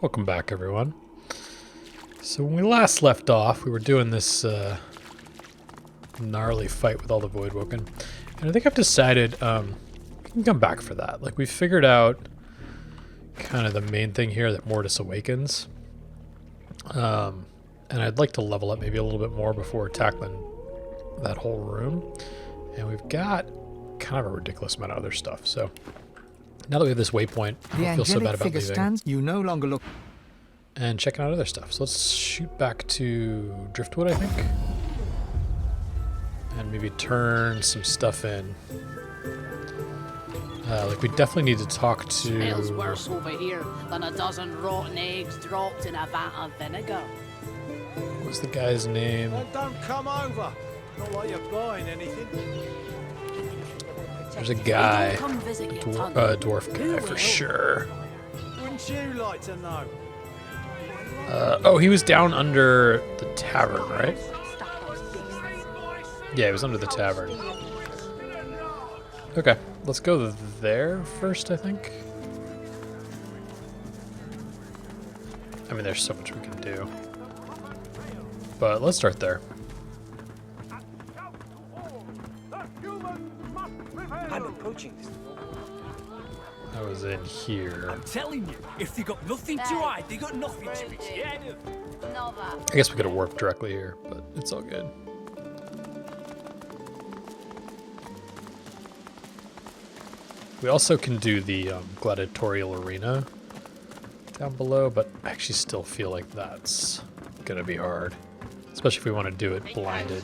Welcome back, everyone. So when we last left off, we were doing this gnarly fight with all the Voidwoken. And I think I've decided we can come back for that. Like, we figured out kind of the main thing here, that Mortis awakens. And I'd like to level up maybe a little bit more before tackling that whole room. And we've got kind of a ridiculous amount of other stuff. So now that we have this waypoint, I don't feel so bad about leaving. You no longer look. And checking out other stuff. So let's shoot back to Driftwood, I think. And maybe turn some stuff in. Like, we definitely need to talk to... Smells worse over here than a dozen rotten eggs dropped in a vat of vinegar. What's the guy's name? Well, don't come over. Not like you're buying anything. There's a guy. Come visit your Dwarf guy for sure. Wouldn't you like to know? Oh, he was down under the tavern, right? Yeah, he was under the tavern. Okay, let's go there first, I think. I mean, there's so much we can do. But let's start there. I'm approaching this. I was in here. I'm telling you, if they got nothing to hide, they got nothing to be scared of. I guess we could have warped directly here, but it's all good. We also can do the gladiatorial arena down below, but I actually still feel like that's gonna be hard, especially if we want to do it blinded.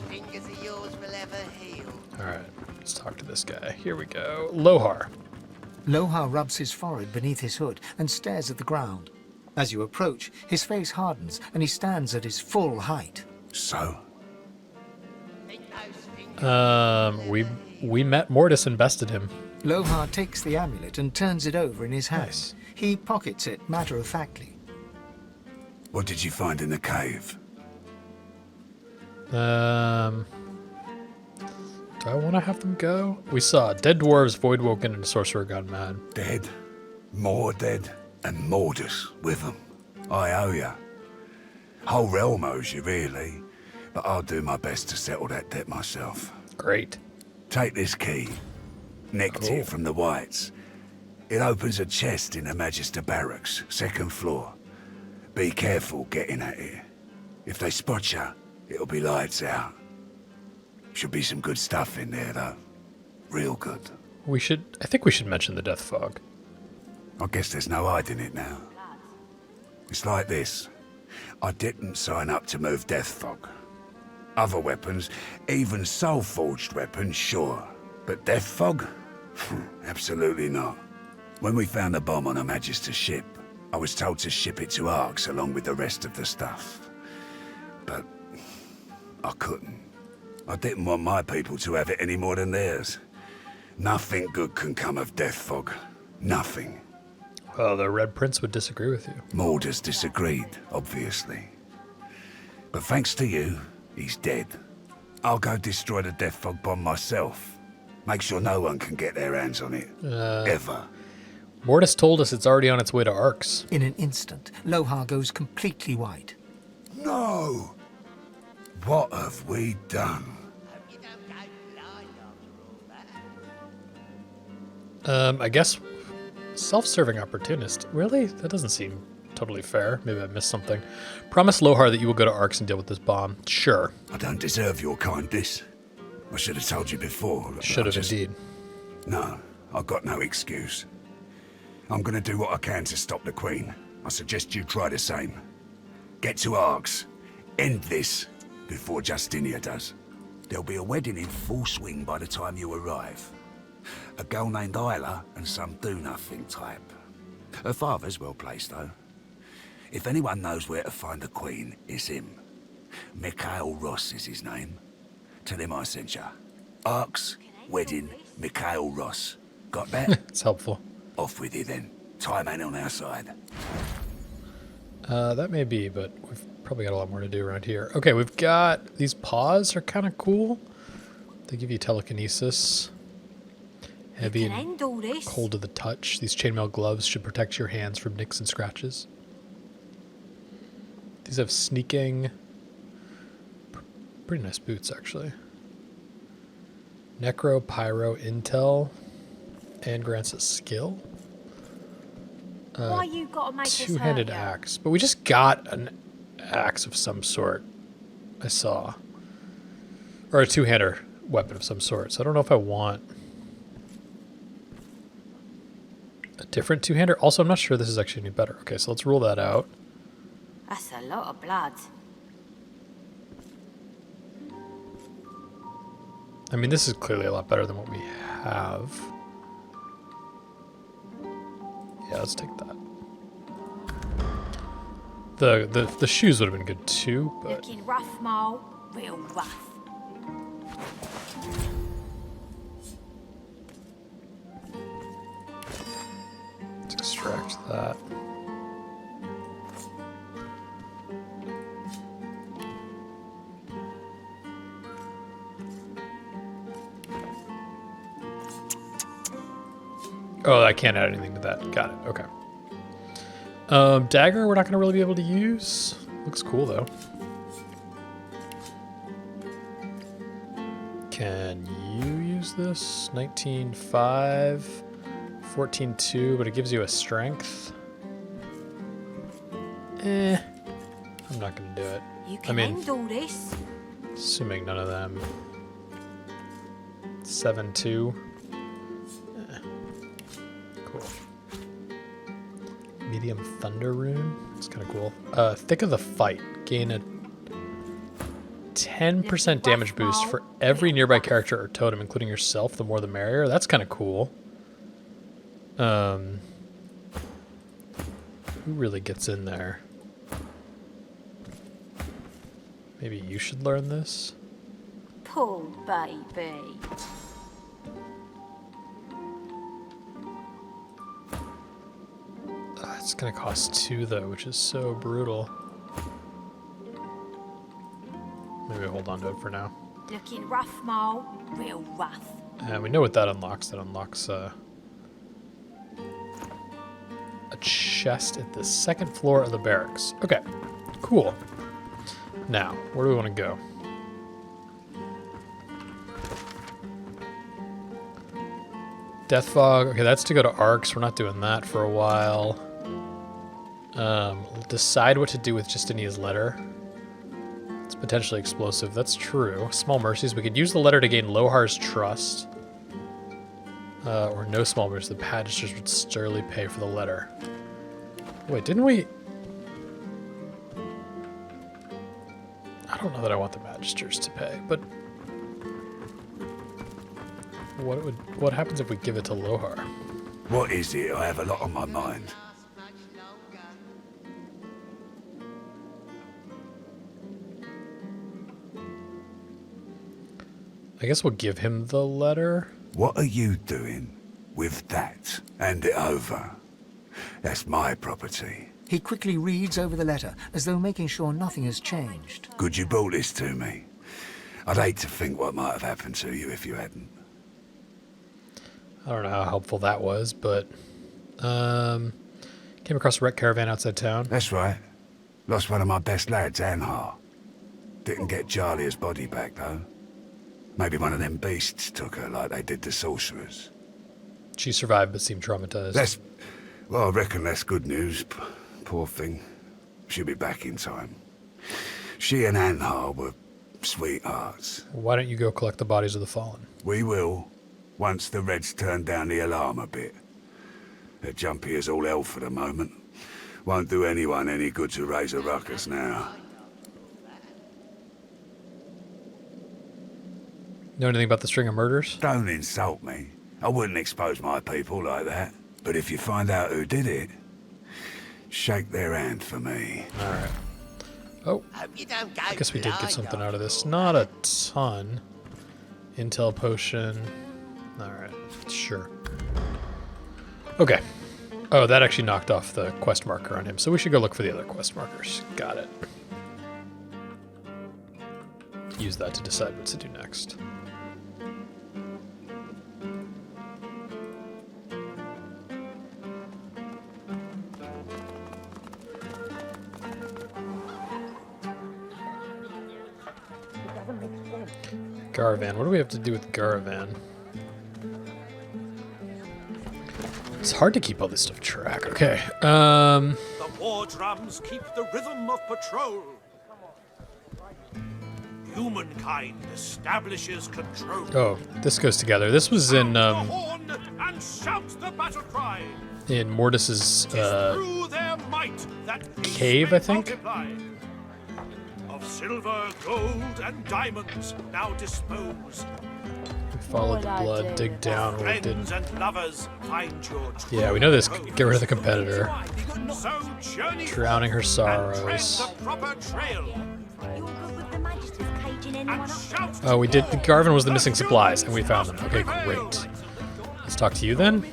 All right, let's talk to this guy. Here we go. Lohar. Lohar rubs his forehead beneath his hood and stares at the ground. As you approach, his face hardens and he stands at his full height. So? We met Mortis and bested him. Lohar takes the amulet and turns it over in his hand. Nice. He pockets it matter-of-factly. What did you find in the cave? Do I want to have them go? We saw dead dwarves, voidwoken, and sorcerer gone mad. Dead, more dead, and Mortis with them. I owe ya. Whole realm owes you, really, but I'll do my best to settle that debt myself. Great. Take this key. Nicked it from the Whites. It opens a chest in the Magister Barracks, 2nd floor. Be careful getting at it. If they spot ya, it'll be lights out. Should be some good stuff in there, though. Real good. I think we should mention the death fog. I guess there's no hiding it now. It's like this. I didn't sign up to move death fog. Other weapons, even soul-forged weapons, sure. But death fog? Absolutely not. When we found the bomb on a Magister ship, I was told to ship it to Arx along with the rest of the stuff. But I couldn't. I didn't want my people to have it any more than theirs. Nothing good can come of death fog. Nothing. Well, the Red Prince would disagree with you. Mordor's disagreed, obviously. But thanks to you, he's dead. I'll go destroy the death fog bomb myself. Make sure no one can get their hands on it. Ever. Mortis told us it's already on its way to Arx. In an instant, Lohar goes completely white. No! What have we done? I guess self-serving opportunist. Really? That doesn't seem totally fair. Maybe I missed something. Promise Lohar that you will go to Arx and deal with this bomb. Sure. I don't deserve your kindness. I should have told you before. Should have indeed. No, I've got no excuse. I'm gonna do what I can to stop the Queen. I suggest you try the same. Get to Arx. End this before Justinia does. There'll be a wedding in full swing by the time you arrive. A girl named Isla and some do-nothing type. Her father's well placed, though. If anyone knows where to find the Queen, it's him. Mikhail Ross is his name. Tell him I sent ya. Arx, wedding, Mikhail Ross. Got that? It's helpful. Off with you then. Time ain't on our side. That may be, but we've probably got a lot more to do around here. Okay, we've got... These paws are kind of cool. They give you telekinesis. Heavy and cold to the touch. These chainmail gloves should protect your hands from nicks and scratches. These have sneaking. Pretty nice boots, actually. Necro, Pyro, Intel, and grants a skill. Why you gotta make us hurt Two-handed ya? axe. But we just got an axe of some sort, I saw. Or a two-hander weapon of some sort. So I don't know if I want a different two-hander. Also, I'm not sure this is actually any better. Okay, so let's rule that out. That's a lot of blood. I mean, this is clearly a lot better than what we have. Yeah, let's take that. The shoes would have been good too, but Looking rough, Mole. Real rough. let's extract that. Oh, I can't add anything to that. Got it. Okay. Dagger, we're not going to really be able to use. Looks cool, though. Can you use this? 19.5, 14.2, but it gives you a strength. I'm not going to do it. You can handle this. Assuming none of them. 7.2. Cool. Medium Thunder Rune. It's kind of cool. Thick of the Fight. Gain a 10% damage boost for every nearby character or totem, including yourself. The more the merrier. That's kind of cool. Who really gets in there? Maybe you should learn this. Poor baby. It's gonna cost 2 though, which is so brutal. Maybe hold on to it for now. Looking rough, Mole. Real rough. And we know what that unlocks. That unlocks a chest at the second floor of the barracks. Okay, cool. Now, where do we want to go? Death Fog. Okay, that's to go to Arcs. We're not doing that for a while. Decide what to do with Justinia's letter. It's potentially explosive. That's true. Small mercies. We could use the letter to gain Lohar's trust. Or no small mercies. The Padgesters would sturdily pay for the letter. Wait, didn't we? I don't know that I want the Magisters to pay, but what happens if we give it to Lohar? What is it? I have a lot on my mind. I guess we'll give him the letter. What are you doing with that? Hand it over. That's my property. He quickly reads over the letter, as though making sure nothing has changed. Good you brought this to me. I'd hate to think what might have happened to you if you hadn't. I don't know how helpful that was, but came across a wrecked caravan outside town. That's right. Lost one of my best lads, Anhar. Didn't get Jalia's body back, though. Maybe one of them beasts took her like they did the sorcerers. She survived but seemed traumatized. Well, I reckon that's good news. Poor thing. She'll be back in time. She and Anhar were sweethearts. Why don't you go collect the bodies of the fallen? We will, once the Reds turn down the alarm a bit. They're jumpy as all hell for the moment. Won't do anyone any good to raise a ruckus now. Know anything about the string of murders? Don't insult me. I wouldn't expose my people like that. But if you find out who did it, shake their hand for me. Alright. Oh, I guess we did get something out of this. Not a ton. Intel potion. Alright, sure. Okay. Oh, that actually knocked off the quest marker on him, so we should go look for the other quest markers. Got it. Use that to decide what to do next. Garavan. What do we have to do with Garavan? It's hard to keep all this stuff track. Okay. The war drums keep the rhythm of patrol. Humankind establishes control. Oh, this goes together. This was in The horn and shout the battle cry. Mortis's Through their might that cave, I think. multiply. Of silver, gold, and diamonds now dispose. We followed the blood, dig down where it Friends didn't. and lovers find your true Yeah, we know this. home. Get rid of the competitor. So journey Drowning her forth and tread sorrows. the proper trail. You all good with the Magister's caging anyone And up? shout Oh, we did. to all, Garvin was the the missing supplies, and we humans found them. must Okay, prevail. great. Let's talk to you then.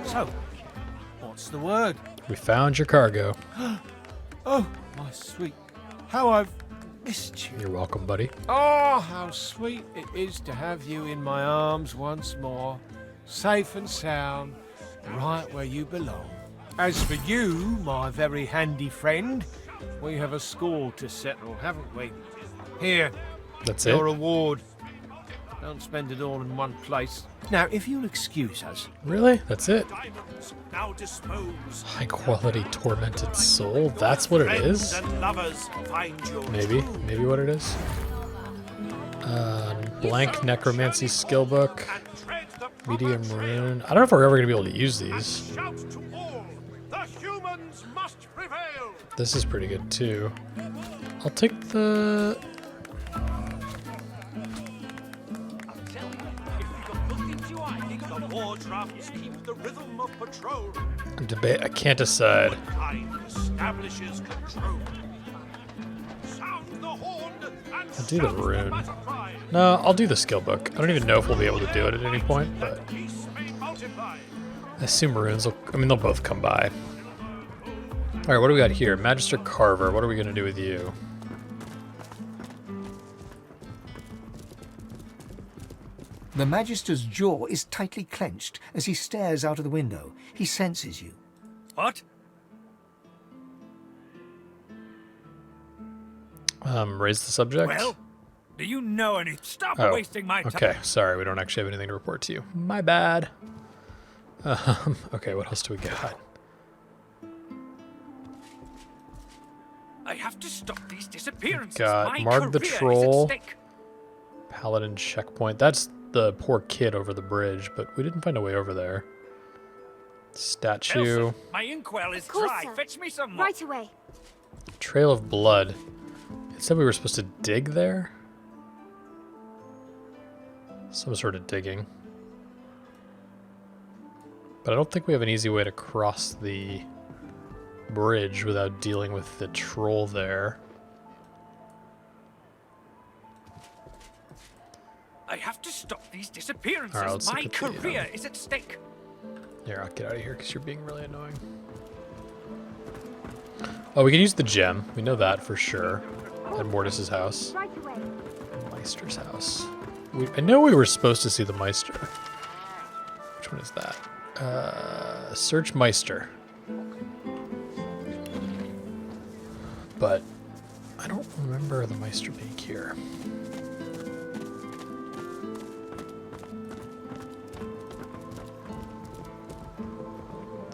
So, what's the word? We found your cargo. Oh, my sweet. How I've missed you. You're welcome, buddy. Oh, how sweet it is to have you in my arms once more, safe and sound, right where you belong. As for you, my very handy friend, we have a score to settle, haven't we? Here, That's it. your reward. Don't spend it all in one place. Now, if you'll excuse us, Really? That's it? Diamonds now dispose. High quality tormented soul? That's what it Friends is? and lovers find your Maybe. true Maybe what it is. Blank necromancy skill book. and tread the proper Medium trail. rune. I don't know if we're ever going to be able to use And these. shout to all, the humans must prevail. This is pretty good too. I'll take the... The war drums keep the rhythm of patrol. debate. I can't decide. Kind establishes control. Sound the horn and I'll do the shout rune. battle cry. No, I'll do the skill book. I don't even know if we'll be able to do it at any point, but Peace may multiply. I assume runes will... I mean, they'll both come by. Alright, what do we got here? Magister Carver. What are we going to do with you? The Magister's jaw is tightly clenched as he stares out of the window. He senses you. what? Raise the subject? Well, do you know any? Stop Oh, wasting my time. okay. Sorry, we don't actually have anything to report to you. My bad. Okay, what else do we got? I have to stop these disappearances. Got My Marg the career is at Troll. stake. Paladin checkpoint. That's the poor kid over the bridge, but we didn't find a way over there. Statue. Elsa, my inkwell is Of course, dry. sir. Fetch me some more. Right away. Trail of blood. It said we were supposed to dig there? Some sort of digging. But I don't think we have an easy way to cross the bridge without dealing with the troll there. I have to stop these disappearances. All right, let's look my at the, career is at stake. Here, I'll get out of here because you're being really annoying. Oh, we can use the gem. We know that for sure. At Mortis's house. Right away. Meister's house. I know we were supposed to see the Meistr. Which one is that? Search Meistr. But I don't remember the Meistr being here.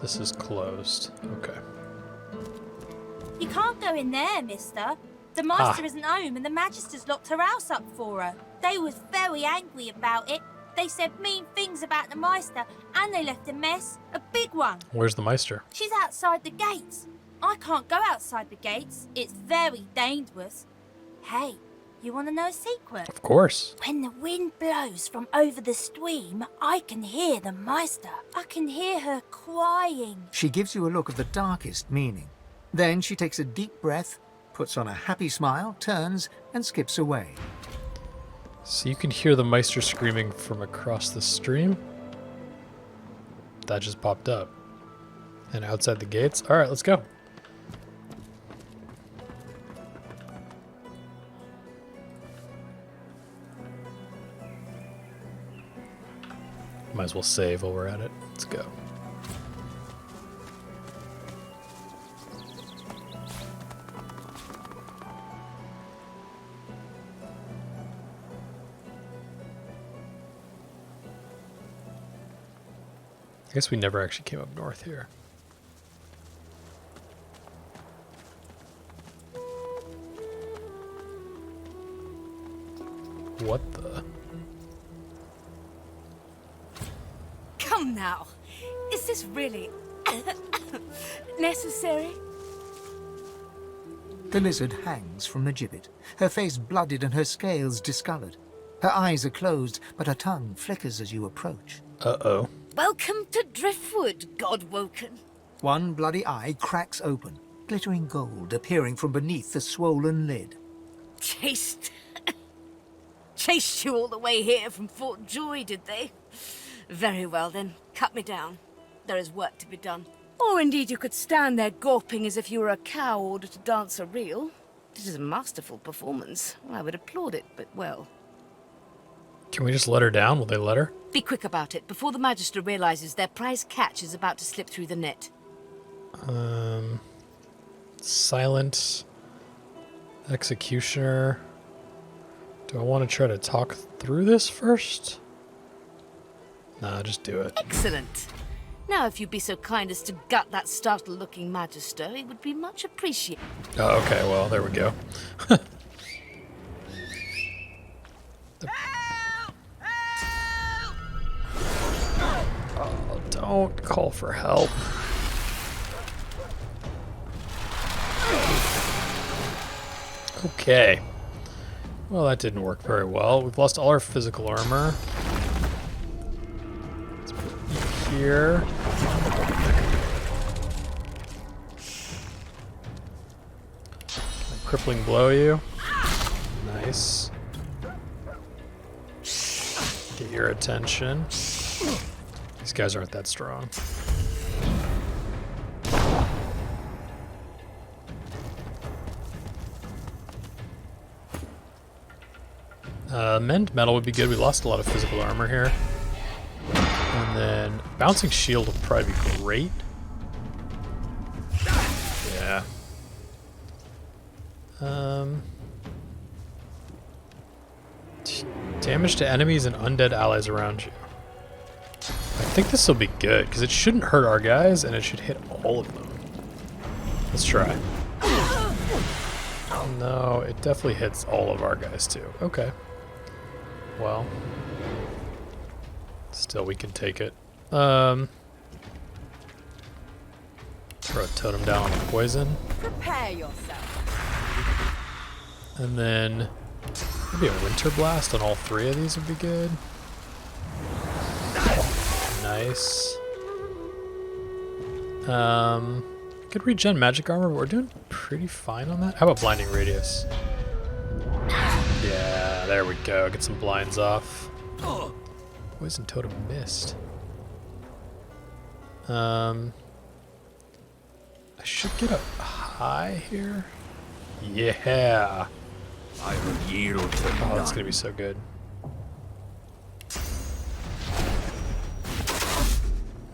This is closed. Okay. You can't go in there, mister. The Meistr isn't home and the Magister's locked her house up for her. They was very angry about it. They said mean things about the Meistr and they left a mess, a big one. Where's the Meistr? She's outside the gates. I can't go outside the gates. It's very dangerous. Hey, you want to know a secret? Of course. When the wind blows from over the stream, I can hear the Meistr. I can hear her crying. She gives you a look of the darkest meaning. Then she takes a deep breath, puts on a happy smile, turns, and skips away. So you can hear the Meistr screaming from across the stream? That just popped up. And outside the gates? Alright, let's go. Might as well save while we're at it. Let's go. I guess we never actually came up north here. What the? Come now. Is this really necessary? The lizard hangs from the gibbet, her face blooded and her scales discolored. Her eyes are closed, but her tongue flickers as you approach. Uh-oh. Welcome to Driftwood, God-woken. One bloody eye cracks open, glittering gold appearing from beneath the swollen lid. Chased you all the way here from Fort Joy, did they? Very well then, cut me down. There is work to be done. Or indeed you could stand there gawping as if you were a cow ordered to dance a reel. This is a masterful performance. I would applaud it, but well. Can we just let her down? Will they let her? Be quick about it, before the Magister realizes their prize catch is about to slip through the net. Silent executioner. Do I want to try to talk through this first? Nah, just do it. Excellent. Now, if you'd be so kind as to gut that startled-looking Magister, it would be much appreciated. Oh, okay, well, there we go. Oh, don't call for help. Okay. Well, that didn't work very well. We've lost all our physical armor. Let's put you here. Can I crippling blow you? Nice. Get your attention. These guys aren't that strong. Mend metal would be good. We lost a lot of physical armor here. And then bouncing shield would probably be great. Yeah. Damage to enemies and undead allies around you. I think this will be good, because it shouldn't hurt our guys, and it should hit all of them. Let's try. No, it definitely hits all of our guys, too. Okay. Well. Still, we can take it. Throw a totem down on the poison. Prepare yourself. And then maybe a winter blast on all three of these would be good. Nice. Could regen magic armor, but we're doing pretty fine on that. How about blinding radius? Yeah, there we go. Get some blinds off. Poison totem missed. I should get a high here. Yeah. I will yield to Oh, that's gonna be so good.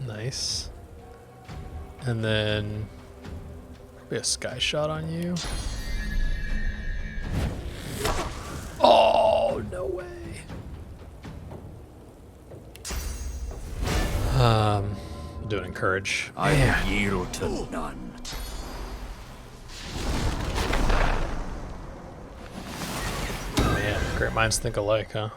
Nice. And then be a sky shot on you. Oh, no way. Do an encourage. I will yield to none. Man, great minds think alike, huh?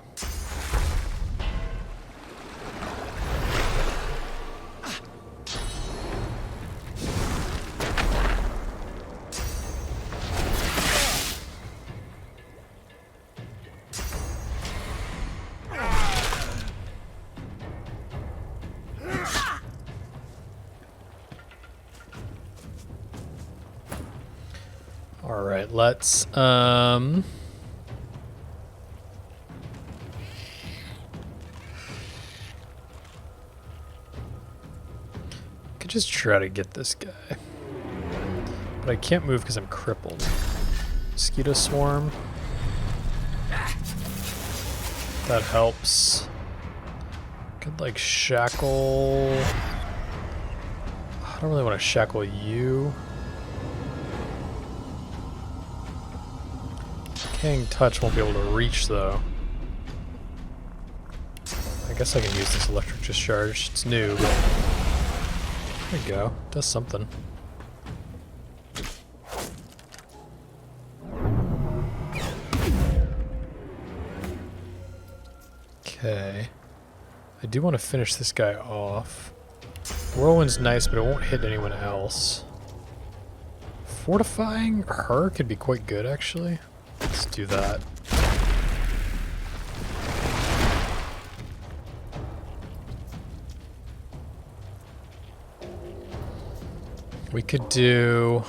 All right, let's could just try to get this guy. But I can't move because I'm crippled. Mosquito swarm. That helps. Could like shackle. I don't really want to shackle you. King touch won't be able to reach though. I guess I can use this electric discharge. It's new, but There we go. Does something. Okay. I do want to finish this guy off. Whirlwind's nice, but it won't hit anyone else. Fortifying her could be quite good, actually. Let's do that. We could do...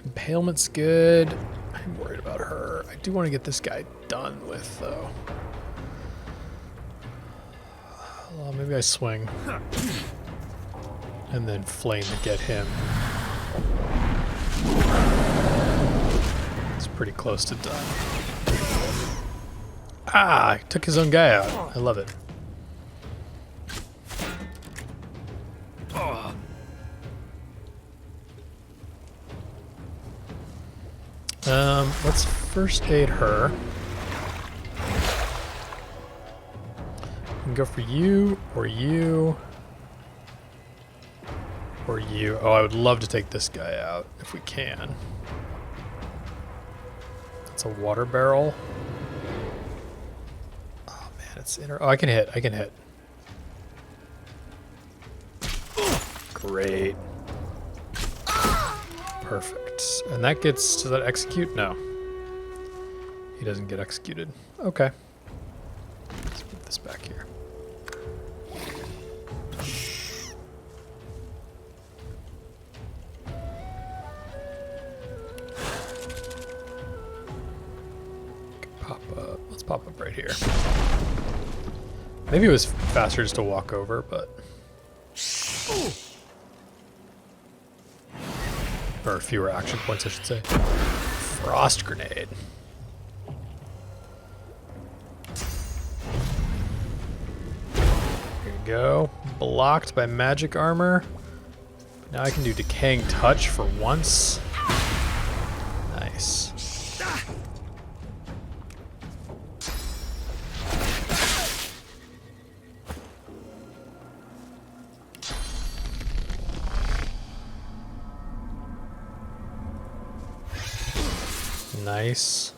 Impalement's good. I'm worried about her. I do want to get this guy done with, though. Well, maybe I swing. And then flame to get him. It's pretty close to done. Ah! I took his own guy out. I love it. Let's first aid her. We can go for you, or you, or you. Oh, I would love to take this guy out if we can. That's a water barrel. Oh man, it's inner. Oh, I can hit. I can hit. Great. Perfect. And that gets, does that execute? No. He doesn't get executed. Okay. Let's put this back here. Pop up. Let's pop up right here. Maybe it was faster just to walk over, but... Or fewer action points, I should say. Frost grenade. Here you go. Blocked by magic armor. Now I can do decaying touch for once. Nice. Nice.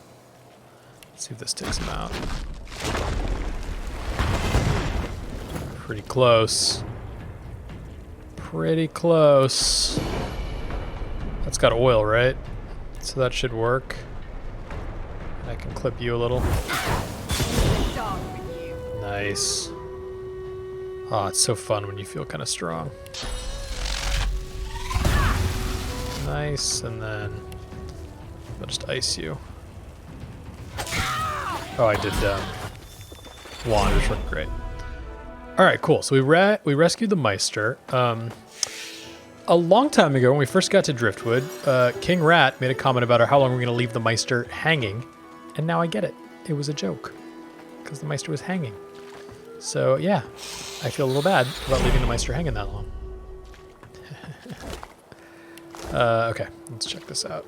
Let's see if this takes him out. Pretty close. Pretty close. That's got oil, right? So that should work. I can clip you a little. Nice. Oh, it's so fun when you feel kind of strong. Nice, and then I'll just ice you. Oh, I did wand, which worked great. All right, cool. So we rescued the Meistr. A long time ago, when we first got to Driftwood, King Rat made a comment about how long we're going to leave the Meistr hanging, and now I get it. It was a joke, because the Meistr was hanging. So yeah, I feel a little bad about leaving the Meistr hanging that long. Okay, let's check this out.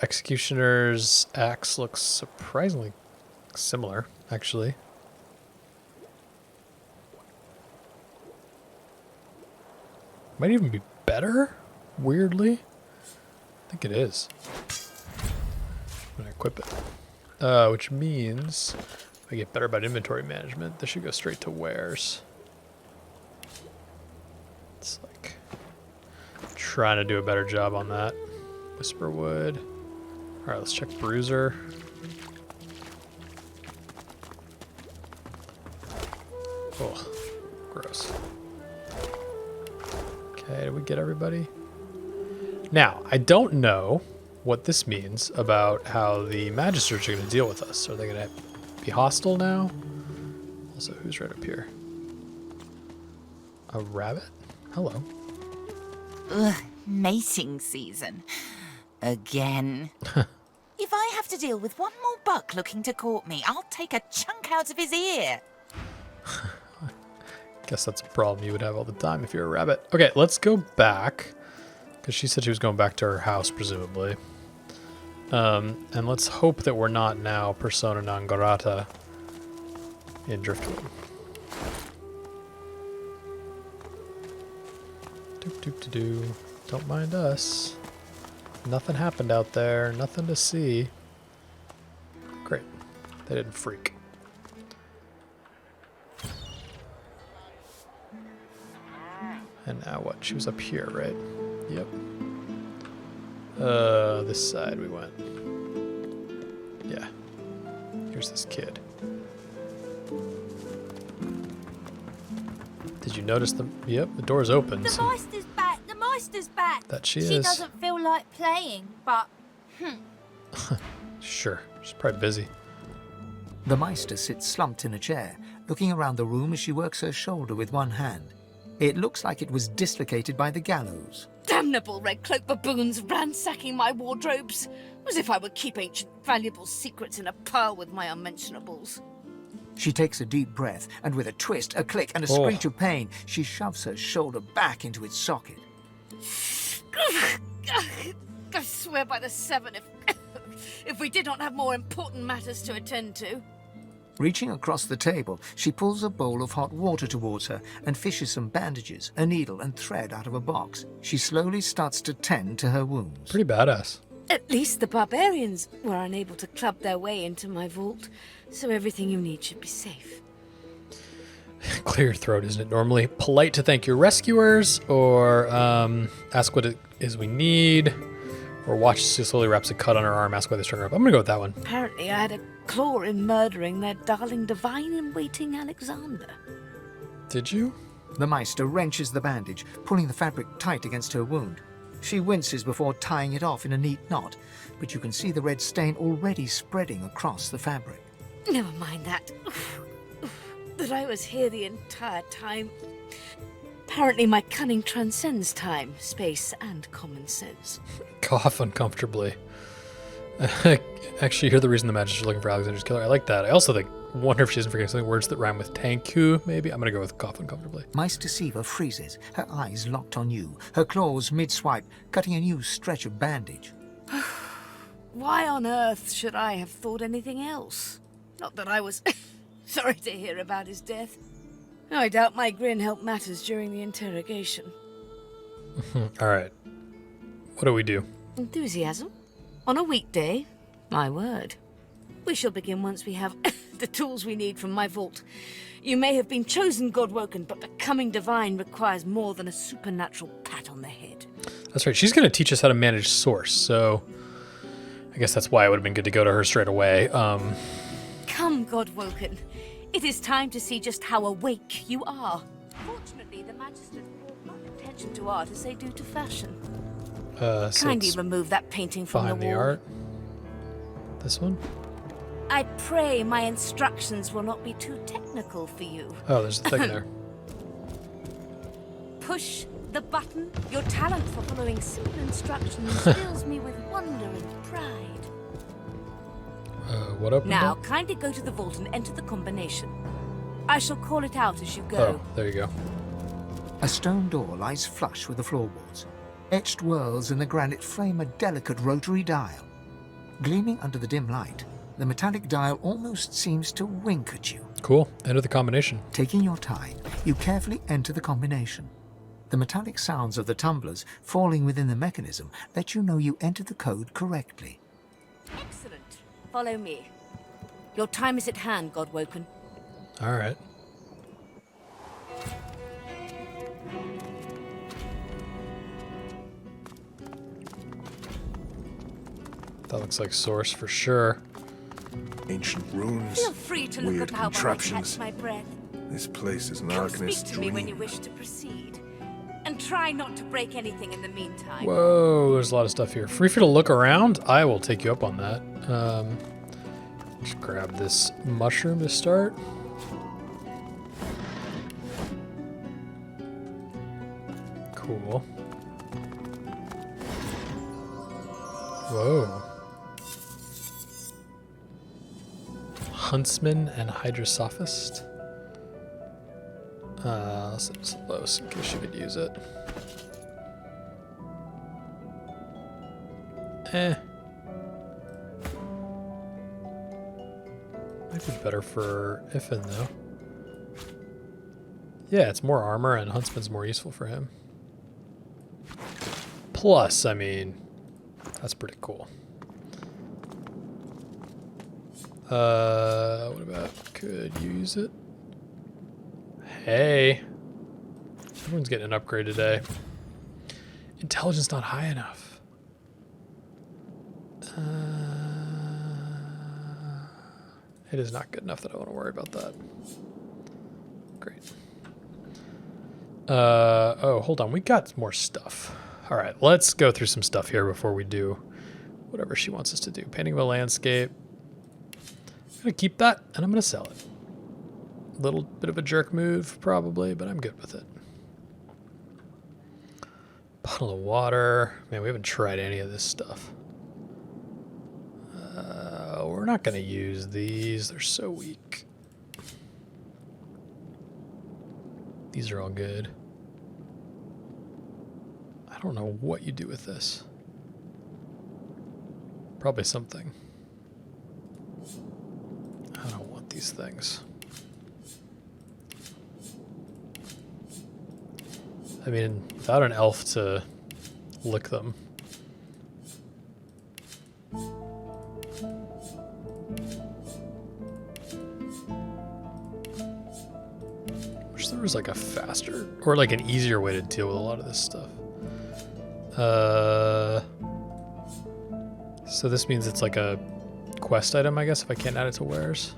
Executioner's axe looks surprisingly similar, actually. Might even be better, weirdly. I think it is. I'm gonna equip it. Which means if I get better about inventory management, this should go straight to wares. It's like trying to do a better job on that. Whisperwood. Alright, let's check Bruiser. Oh, gross. Okay, did we get everybody? Now, I don't know what this means about how the Magisters are going to deal with us. Are they going to be hostile now? Also, who's right up here? A rabbit? Hello. Ugh, mating season. Again. If I have to deal with one more buck looking to court me, I'll take a chunk out of his ear. Guess that's a problem you would have all the time if you're a rabbit. Okay, let's go back. Because she said she was going back to her house, presumably. And let's hope that we're not now persona non grata in Driftwood. Doop. Don't mind us. Nothing happened out there. Nothing to see. Great. They didn't freak. And now what? She was up here, right? Yep. This side we went. Yeah. Here's this kid. Did you notice them? Yep, the door's open. The So Meister's back! The Meister's back! that she She is. doesn't feel like playing, but... Sure. She's probably busy. The Meistr sits slumped in a chair, looking around the room as she works her shoulder with one hand. It looks like it was dislocated by the gallows. Damnable red-cloaked baboons ransacking my wardrobes, as if I would keep ancient valuable secrets in a pile with my unmentionables. She takes a deep breath, and with a twist, a click, and a screech of pain, she shoves her shoulder back into its socket. I swear by the seven, if we did not have more important matters to attend to. Reaching across the table, she pulls a bowl of hot water towards her and fishes some bandages, a needle, and thread out of a box. She slowly starts to tend to her wounds. Pretty badass. At least the barbarians were unable to club their way into my vault, so everything you need should be safe. Clear your throat, isn't it? Normally polite to thank your rescuers, or ask what it is we need, or watch as she slowly wraps a cut on her arm, ask why they strung her up. I'm gonna go with that one. Apparently I had a claw in murdering their darling divine-in-waiting Alexander. Did you? The Meistr wrenches the bandage, pulling the fabric tight against her wound. She winces before tying it off in a neat knot, but you can see the red stain already spreading across the fabric. Never mind that. That I was here the entire time. Apparently my cunning transcends time, space, and common sense. Cough uncomfortably. Actually, you're the reason the Magister's looking for Alexander's killer. I like that. I also wonder if she isn't forgetting something, words that rhyme with tanku, maybe? I'm going to go with cough uncomfortably. Meistr Siva freezes, her eyes locked on you, her claws mid-swipe, cutting a new stretch of bandage. Why on earth should I have thought anything else? Not that I was sorry to hear about his death. I doubt my grin helped matters during the interrogation. All right. What do we do? Enthusiasm? On a weekday? My word. We shall begin once we have the tools we need from my vault. You may have been chosen Godwoken, but becoming divine requires more than a supernatural pat on the head. That's right. She's going to teach us how to manage source, so I guess that's why it would have been good to go to her straight away. Come, Godwoken. It is time to see just how awake you are. Fortunately, the Magistrate brought much attention to art as they do to fashion. So Kindly remove that painting from the wall. Behind the art. This one? I pray my instructions will not be too technical for you. Oh, there's a thing there. Push the button. Your talent for following simple instructions fills me with wonder and pride. What opened Now, up? kindly go to the vault and enter the combination. I shall call it out as you go. Oh, there you go. A stone door lies flush with the floorboards. Etched whorls in the granite frame a delicate rotary dial. Gleaming under the dim light, the metallic dial almost seems to wink at you. Cool. Enter the combination. Taking your time, you carefully enter the combination. The metallic sounds of the tumblers falling within the mechanism let you know you entered the code correctly. Excellent. Follow me. Your time is at hand, Godwoken. All right. That looks like source for sure. Ancient ruins, Feel free to look weird about while I contraptions. catch my breath. This place is an Come Arcanist's speak to me when you dream. wish to proceed. And try not to break anything in the meantime. Whoa, there's a lot of stuff here. Free for you to look around? I will take you up on that. Just grab this mushroom to start. Cool. Whoa. Huntsman and Hydrosophist. Set this low in case you could use it. Might be better for Iffin though. Yeah, it's more armor and Huntsman's more useful for him. Plus, I mean, that's pretty cool. What about, could use it? Hey. Everyone's getting an upgrade today. Intelligence not high enough. It is not good enough that I want to worry about that. Great. Oh, hold on. We got more stuff. All right, let's go through some stuff here before we do whatever she wants us to do. Painting of a landscape. I'm going to keep that, and I'm going to sell it. A little bit of a jerk move, probably, but I'm good with it. Bottle of water. Man, we haven't tried any of this stuff. We're not going to use these. They're so weak. These are all good. I don't know what you do with this. Probably something. I don't want these things. I mean, without an elf to lick them. Wish there was like a faster or like an easier way to deal with a lot of this stuff. So this means it's like a quest item, I guess, if I can't add it to wares.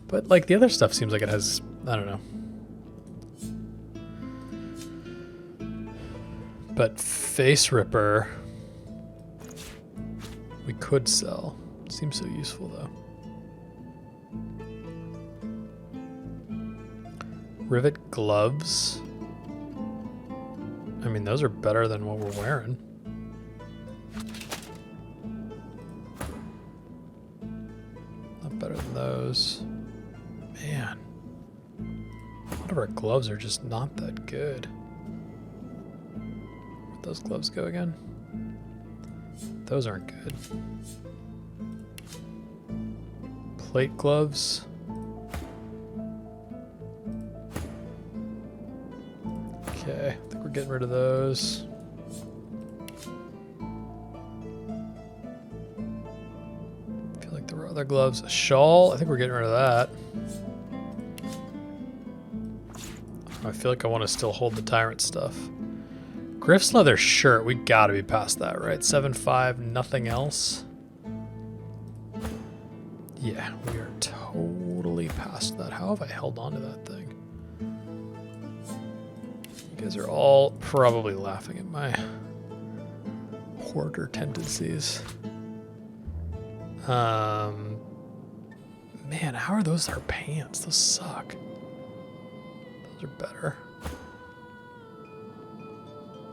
But like the other stuff seems like it has, I don't know. But Face Ripper, we could sell. Seems so useful though. Rivet gloves. I mean, those are better than what we're wearing. Not better than those. Man. A lot of our gloves are just not that good. Where'd those gloves go again? Those aren't good. Plate gloves. Okay, I think we're getting rid of those. I feel like there were other gloves. A shawl, I think we're getting rid of that. I feel like I want to still hold the tyrant stuff. Griff's leather shirt, we gotta be past that, right? 7.5, nothing else. Yeah, we are totally past that. How have I held on to that thing? You guys are all probably laughing at my hoarder tendencies. Man, how are those our pants? Those suck. Those are better.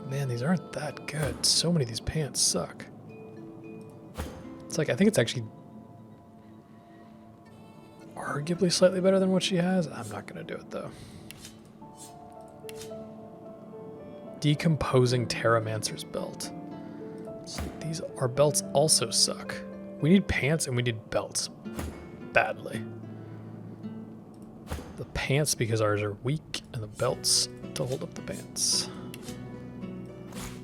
Man, these aren't that good. So many of these pants suck. It's like, I think it's actually arguably slightly better than what she has. I'm not going to do it though. Decomposing Terramancer's belt. So these, our belts also suck. We need pants and we need belts badly. The pants because ours are weak, and the belts to hold up the pants.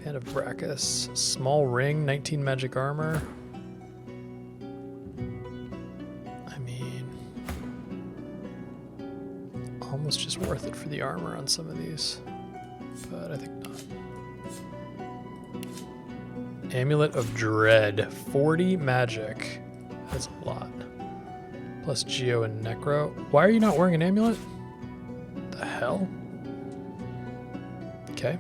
Band of Brachus, small ring, 19 magic armor. I mean, almost just worth it for the armor on some of these, but I think not. Amulet of Dread, 40 magic. That's a lot. Plus Geo and Necro. Why are you not wearing an amulet? The hell? Okay.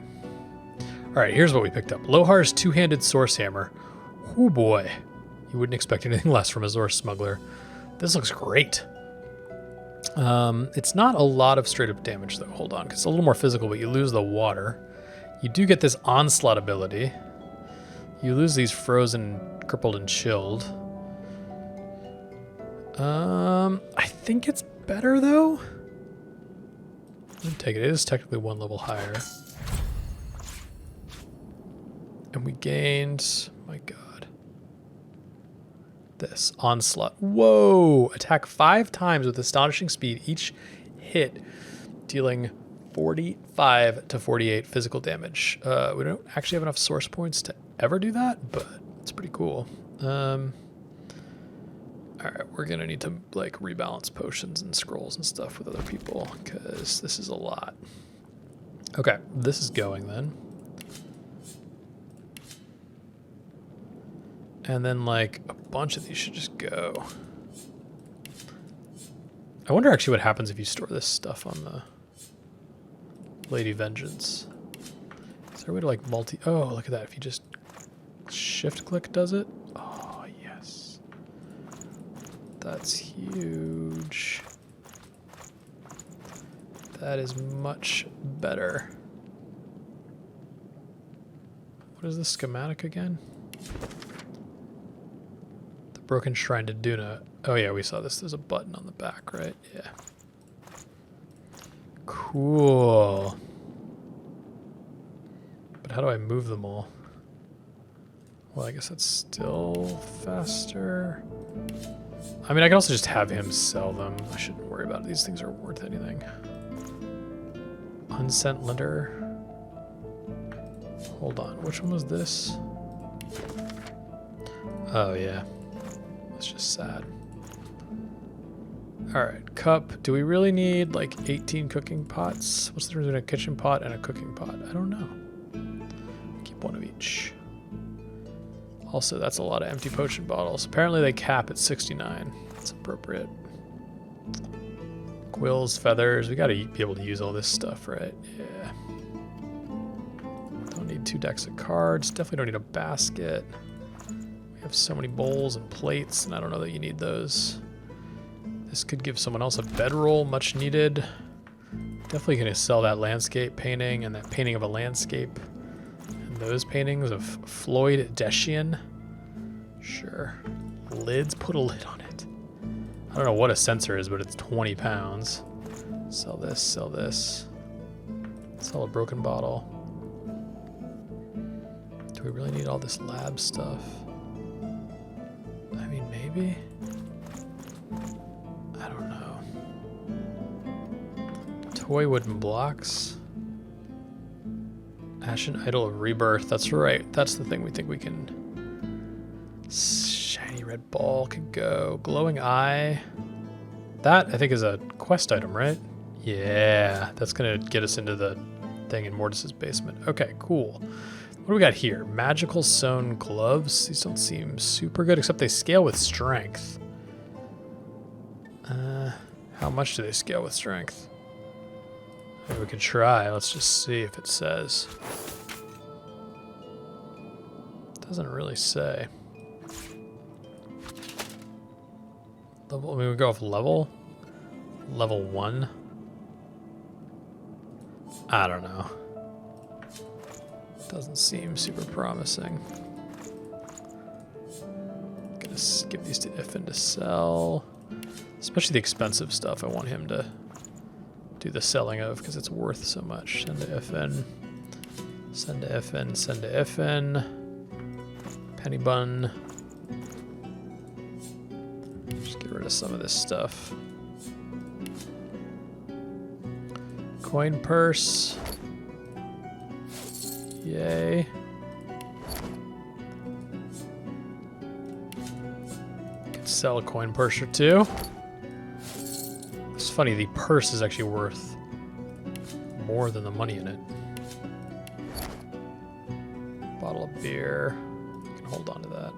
Alright, here's what we picked up. Lohar's two-handed source hammer. Oh boy. You wouldn't expect anything less from a Zor smuggler. This looks great. It's not a lot of straight-up damage, though. Hold on, because it's a little more physical, but you lose the water. You do get this onslaught ability. You lose these frozen, crippled, and chilled. I think it's better, though. I'll take it. It is technically 1 level higher. And we gained, my god, this onslaught. Whoa! Attack 5 times with astonishing speed. Each hit dealing 45 to 48 physical damage. We don't actually have enough source points to ever do that, but it's pretty cool. All right, we're gonna need to like rebalance potions and scrolls and stuff with other people because this is a lot. Okay, this is going then. And then, like, a bunch of these should just go. I wonder actually what happens if you store this stuff on the Lady Vengeance. Is there a way to, like, multi... Oh, look at that. If you just shift-click does it. Oh, yes. That's huge. That is much better. What is the schematic again? Broken Shrine to Duna. Oh yeah, we saw this. There's a button on the back, right? Yeah. Cool. But how do I move them all? Well, I guess that's still faster. I mean, I can also just have him sell them. I shouldn't worry about it. These things aren't worth anything. Unsent Litter. Hold on. Which one was this? Oh, yeah. It's just sad. Alright, cup. Do we really need like 18 cooking pots? What's the difference between a kitchen pot and a cooking pot? I don't know. Keep one of each. Also, that's a lot of empty potion bottles. Apparently they cap at 69. That's appropriate. Quills, feathers. We gotta be able to use all this stuff, right? Yeah. Don't need 2 decks of cards. Definitely don't need a basket. We have so many bowls and plates, and I don't know that you need those. This could give someone else a bedroll, much needed. Definitely gonna sell that landscape painting and that painting of a landscape. And those paintings of Floyd Deschian. Sure. Lids, put a lid on it. I don't know what a sensor is, but it's 20 pounds. Sell this, sell this. Sell a broken bottle. Do we really need all this lab stuff? I mean, maybe? I don't know. Toy wooden blocks. Ashen Idol of Rebirth. That's right. That's the thing we think we can... Shiny red ball could go. Glowing eye. That, I think, is a quest item, right? Yeah. That's going to get us into the thing in Mortis's basement. Okay, cool. What do we got here? Magical sewn gloves. These don't seem super good, except they scale with strength. How much do they scale with strength? Maybe we can try. Let's just see if it says. Doesn't really say. Level. I mean, we go off level. Level 1. I don't know. Doesn't seem super promising. Gonna skip these to Iffin to sell. Especially the expensive stuff I want him to do the selling of because it's worth so much. Send to Iffin. Send to Iffin. Send to Iffin. Penny bun. Just get rid of some of this stuff. Coin purse. Yay. Could sell a coin purse or two. It's funny, the purse is actually worth more than the money in it. Bottle of beer. You can hold on to that.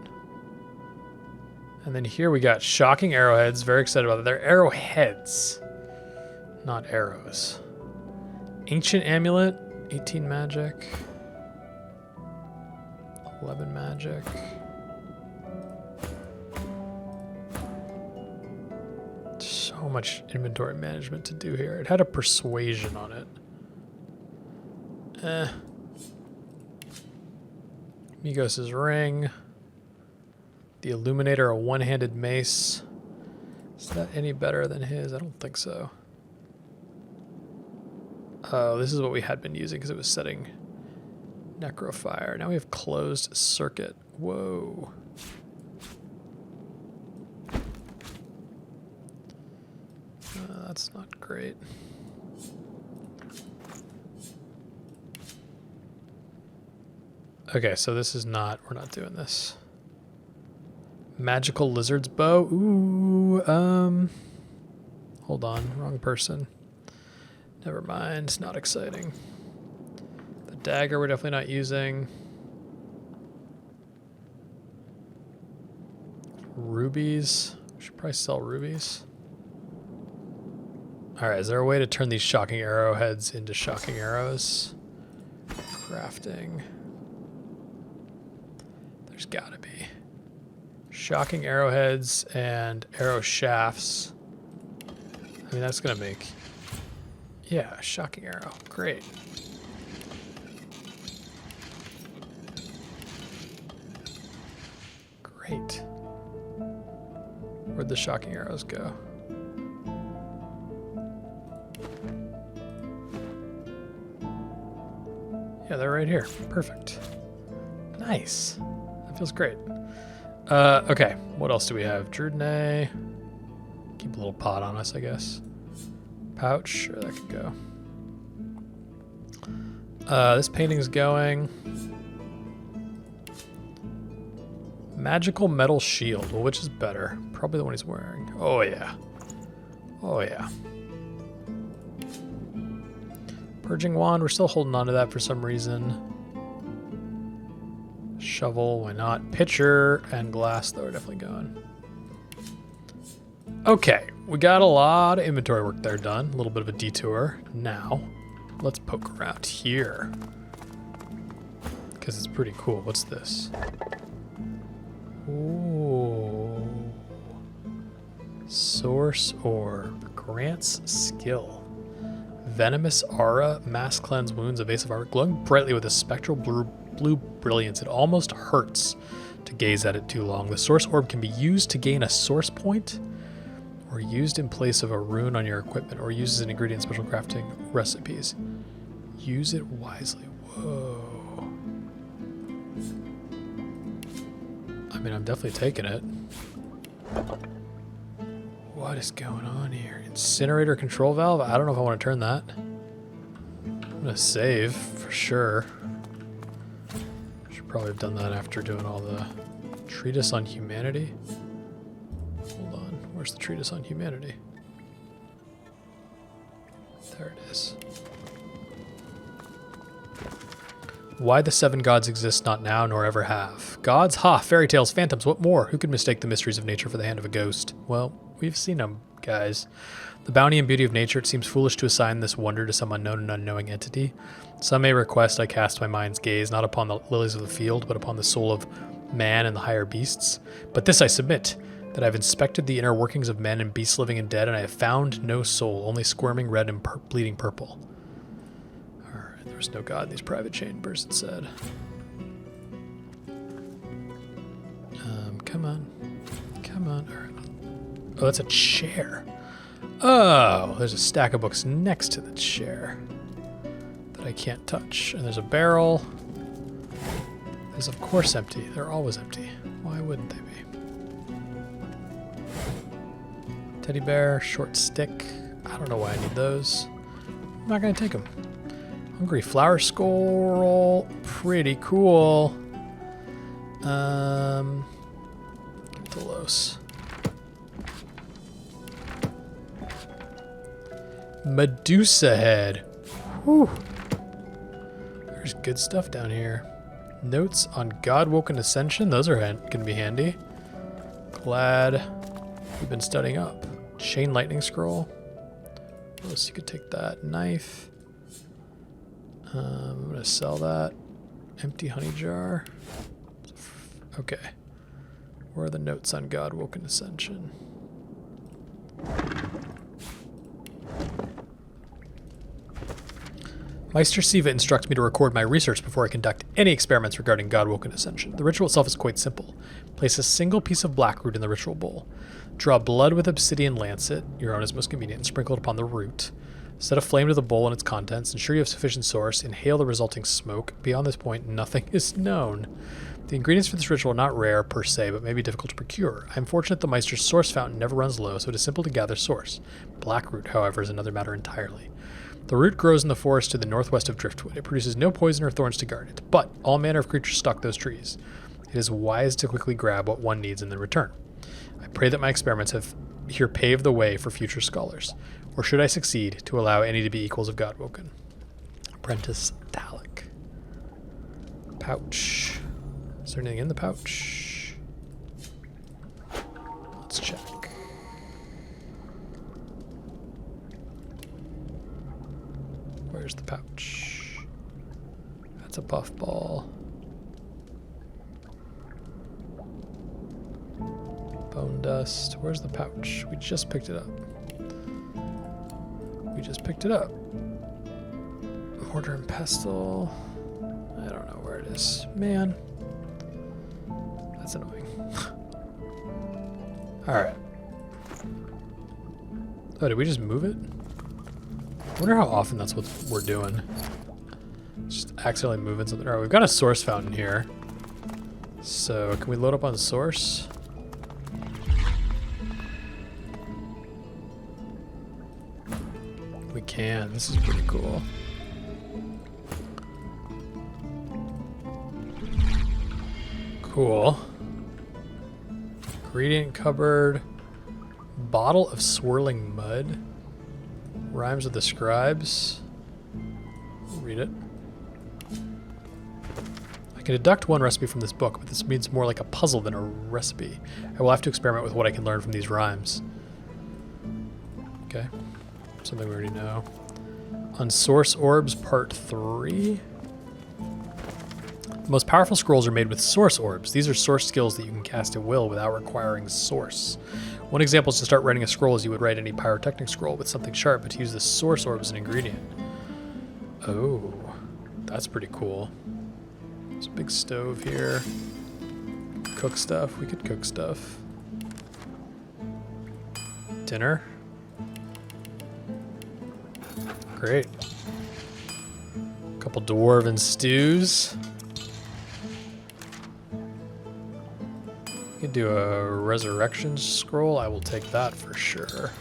And then here we got shocking arrowheads. Very excited about that. They're arrowheads, not arrows. Ancient amulet. 18 magic. 11 magic. So much inventory management to do here. It had a persuasion on it. Migos' ring. The Illuminator, a one-handed mace. Is that any better than his? I don't think so. Oh, this is what we had been using because it was setting necrofire. Now we have closed circuit. Whoa. That's not great. Okay, so this is not, we're not doing this. Magical lizard's bow. Ooh, hold on, wrong person. Never mind, not exciting. The dagger we're definitely not using. Rubies. We should probably sell rubies. Alright, is there a way to turn these shocking arrowheads into shocking arrows? Crafting. There's gotta be. Shocking arrowheads and arrow shafts. I mean, that's gonna make... Yeah, shocking arrow. Great. Great. Where'd the shocking arrows go? Yeah, they're right here. Perfect. Nice. That feels great. Okay, what else do we have? Drudene. Keep a little pot on us, I guess. Pouch, sure, that could go. This painting's going. Magical metal shield. Well, which is better? Probably the one he's wearing. Oh, yeah. Oh, yeah. Purging wand, we're still holding on to that for some reason. Shovel, why not? Pitcher and glass, though, are definitely going. Okay, we got a lot of inventory work there done. A little bit of a detour. Now, let's poke around here. Because it's pretty cool. What's this? Ooh. Source orb. Grants skill. Venomous aura. Mass cleanse wounds. Evasive armor. Glowing brightly with a spectral blue brilliance. It almost hurts to gaze at it too long. The source orb can be used to gain a source point, or used in place of a rune on your equipment, or used as an ingredient in special crafting recipes. Use it wisely. Whoa. I mean, I'm definitely taking it. What is going on here? Incinerator control valve? I don't know if I want to turn that. I'm going to save for sure. Should probably have done that after doing all the treatise on humanity. Hold on. Where's the treatise on humanity? There it is. Why the seven gods exist not now nor ever have. Gods? Ha! Fairy tales, phantoms, what more? Who could mistake the mysteries of nature for the hand of a ghost? Well, we've seen them, guys. The bounty and beauty of nature, it seems foolish to assign this wonder to some unknown and unknowing entity. Some may request I cast my mind's gaze not upon the lilies of the field, but upon the soul of man and the higher beasts. But this I submit, that I've inspected the inner workings of men and beasts living and dead, and I have found no soul, only squirming red and bleeding purple. Alright, there's no god in these private chambers, it said. Come on. Come on. All right. Oh, that's a chair. Oh, there's a stack of books next to the chair that I can't touch. And there's a barrel. There's of course empty. They're always empty. Why wouldn't they be? Teddy bear, short stick. I don't know why I need those. I'm not going to take them. Hungry flower scroll. Pretty cool. Delos. Medusa head. Whew. There's good stuff down here. Notes on God-woken ascension. Those are going to be handy. Glad we've been studying up. Chain lightning scroll. What else? You could take that. Knife. I'm going to sell that. Empty honey jar. Okay. Where are the notes on God-woken ascension? Meistr Siva instructs me to record my research before I conduct any experiments regarding God-woken ascension. The ritual itself is quite simple. Place a single piece of black root in the ritual bowl. Draw blood with obsidian lancet, your own is most convenient, and sprinkle it upon the root. Set a flame to the bowl and its contents. Ensure you have sufficient source. Inhale the resulting smoke. Beyond this point, nothing is known. The ingredients for this ritual are not rare per se, but may be difficult to procure. I am fortunate the Meistr's source fountain never runs low, so it is simple to gather source. Blackroot, however, is another matter entirely. The root grows in the forest to the northwest of Driftwood. It produces no poison or thorns to guard it, but all manner of creatures stalk those trees. It is wise to quickly grab what one needs in the return. I pray that my experiments have here paved the way for future scholars. Or should I succeed, to allow any to be equals of Godwoken. Apprentice Talic. Pouch. Is there anything in the pouch? Let's check. Where's the pouch? That's a puffball. Bone dust. Where's the pouch? We just picked it up. We just picked it up. Mortar and pestle. I don't know where it is. Man. That's annoying. Alright. Oh, did we just move it? I wonder how often that's what we're doing. Just accidentally moving something. Alright, we've got a source fountain here. So, can we load up on source? We can. This is pretty cool. Cool. Ingredient cupboard. Bottle of swirling mud. Rhymes with the scribes. Read it. I can deduct one recipe from this book, but this means more like a puzzle than a recipe. I will have to experiment with what I can learn from these rhymes. Okay. Something we already know. On Source Orbs, Part 3. The most powerful scrolls are made with Source Orbs. These are source skills that you can cast at will without requiring source. One example is to start writing a scroll as you would write any pyrotechnic scroll with something sharp, but to use the Source Orb as an ingredient. Oh, that's pretty cool. There's a big stove here. Cook stuff. We could cook stuff. Dinner. Great. A couple dwarven stews. We could do a resurrection scroll. I will take that for sure.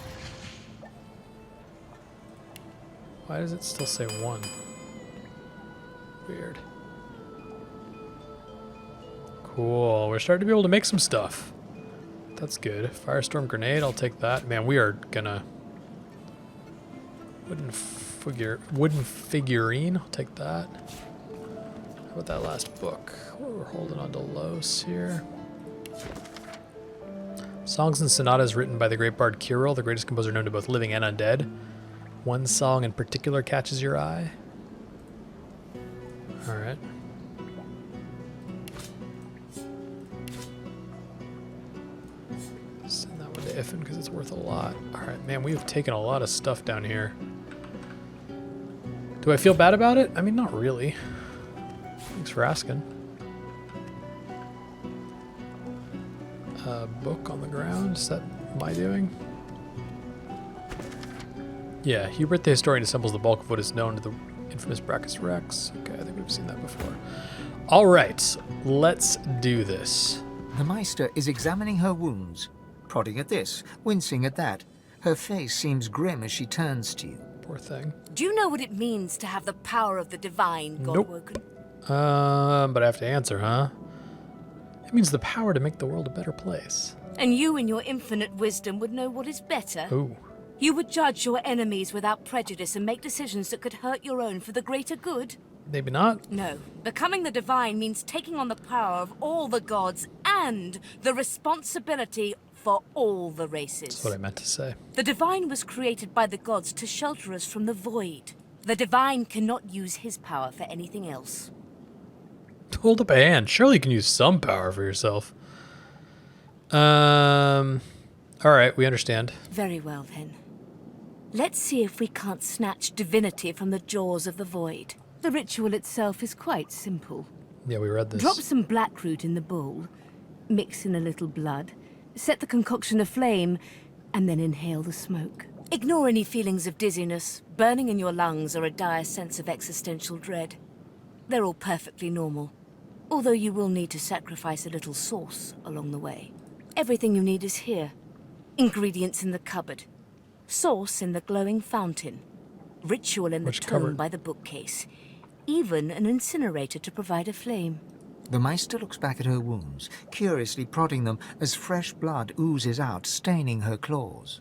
Why does it still say 1? Weird. Cool. We're starting to be able to make some stuff. That's good. Firestorm grenade. I'll take that. Man, we are gonna... Wooden figurine. I'll take that. How about that last book? We're holding on to Los here. Songs and sonatas written by the great bard Kirill, the greatest composer known to both living and undead. One song in particular catches your eye. Alright. Send that one to Iffin because it's worth a lot. Alright, man, we have taken a lot of stuff down here. Do I feel bad about it? I mean, not really. Thanks for asking. Book on the ground. Is that my doing? Yeah, Hubert the Historian assembles the bulk of what is known to the infamous Brachus Rex. Okay, I think we've seen that before. All right, let's do this. The Meistr is examining her wounds, prodding at this, wincing at that. Her face seems grim as she turns to you. Poor thing. Do you know what it means to have the power of the divine, Godwoken? Nope. But I have to answer, huh? It means the power to make the world a better place. And you in your infinite wisdom would know what is better. Ooh. You would judge your enemies without prejudice and make decisions that could hurt your own for the greater good. Maybe not. No. Becoming the divine means taking on the power of all the gods and the responsibility for all the races. That's what I meant to say. The divine was created by the gods to shelter us from the void. The divine cannot use his power for anything else. Hold up a hand. Surely you can use some power for yourself. Alright, we understand. Very well then. Let's see if we can't snatch divinity from the jaws of the void. The ritual itself is quite simple. Yeah, we read this. Drop some blackroot in the bowl, mix in a little blood, set the concoction aflame, and then inhale the smoke. Ignore any feelings of dizziness, burning in your lungs, or a dire sense of existential dread. They're all perfectly normal, although you will need to sacrifice a little sauce along the way. Everything you need is here. Ingredients in the cupboard. Sauce in the glowing fountain. Ritual in the tomb by the bookcase. Even an incinerator to provide a flame. The Meistr looks back at her wounds, curiously prodding them as fresh blood oozes out, staining her claws.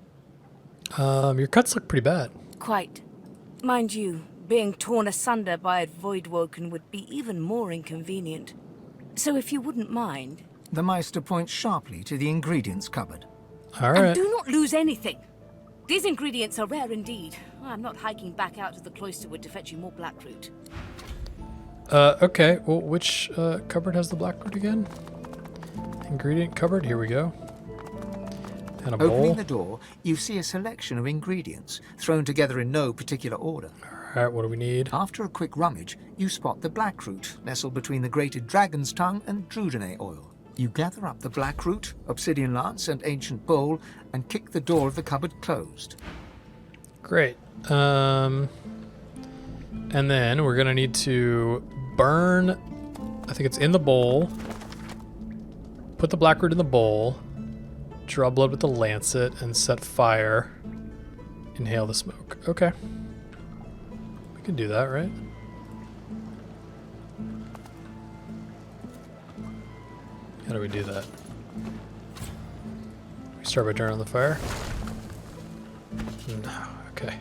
Your cuts look pretty bad. Quite. Mind you, being torn asunder by a voidwoken would be even more inconvenient. So if you wouldn't mind... The Meistr points sharply to the ingredients cupboard. All right. And do not lose anything. These ingredients are rare indeed. I'm not hiking back out to the cloisterwood to fetch you more blackroot. Okay. Well, which cupboard has the blackroot again? Ingredient cupboard. Here we go. And a bowl. Opening the door, you see a selection of ingredients, thrown together in no particular order. All right, what do we need? After a quick rummage, you spot the blackroot, nestled between the grated dragon's tongue and drudene oil. You gather up the blackroot, obsidian lance, and ancient bowl, and kick the door of the cupboard closed. Great. And then we're gonna need to burn, I think it's in the bowl. Put the blackroot in the bowl. Draw blood with the lancet and set fire. Inhale the smoke. Okay. We can do that, right? How do we do that? We start by turning on the fire? No. Okay.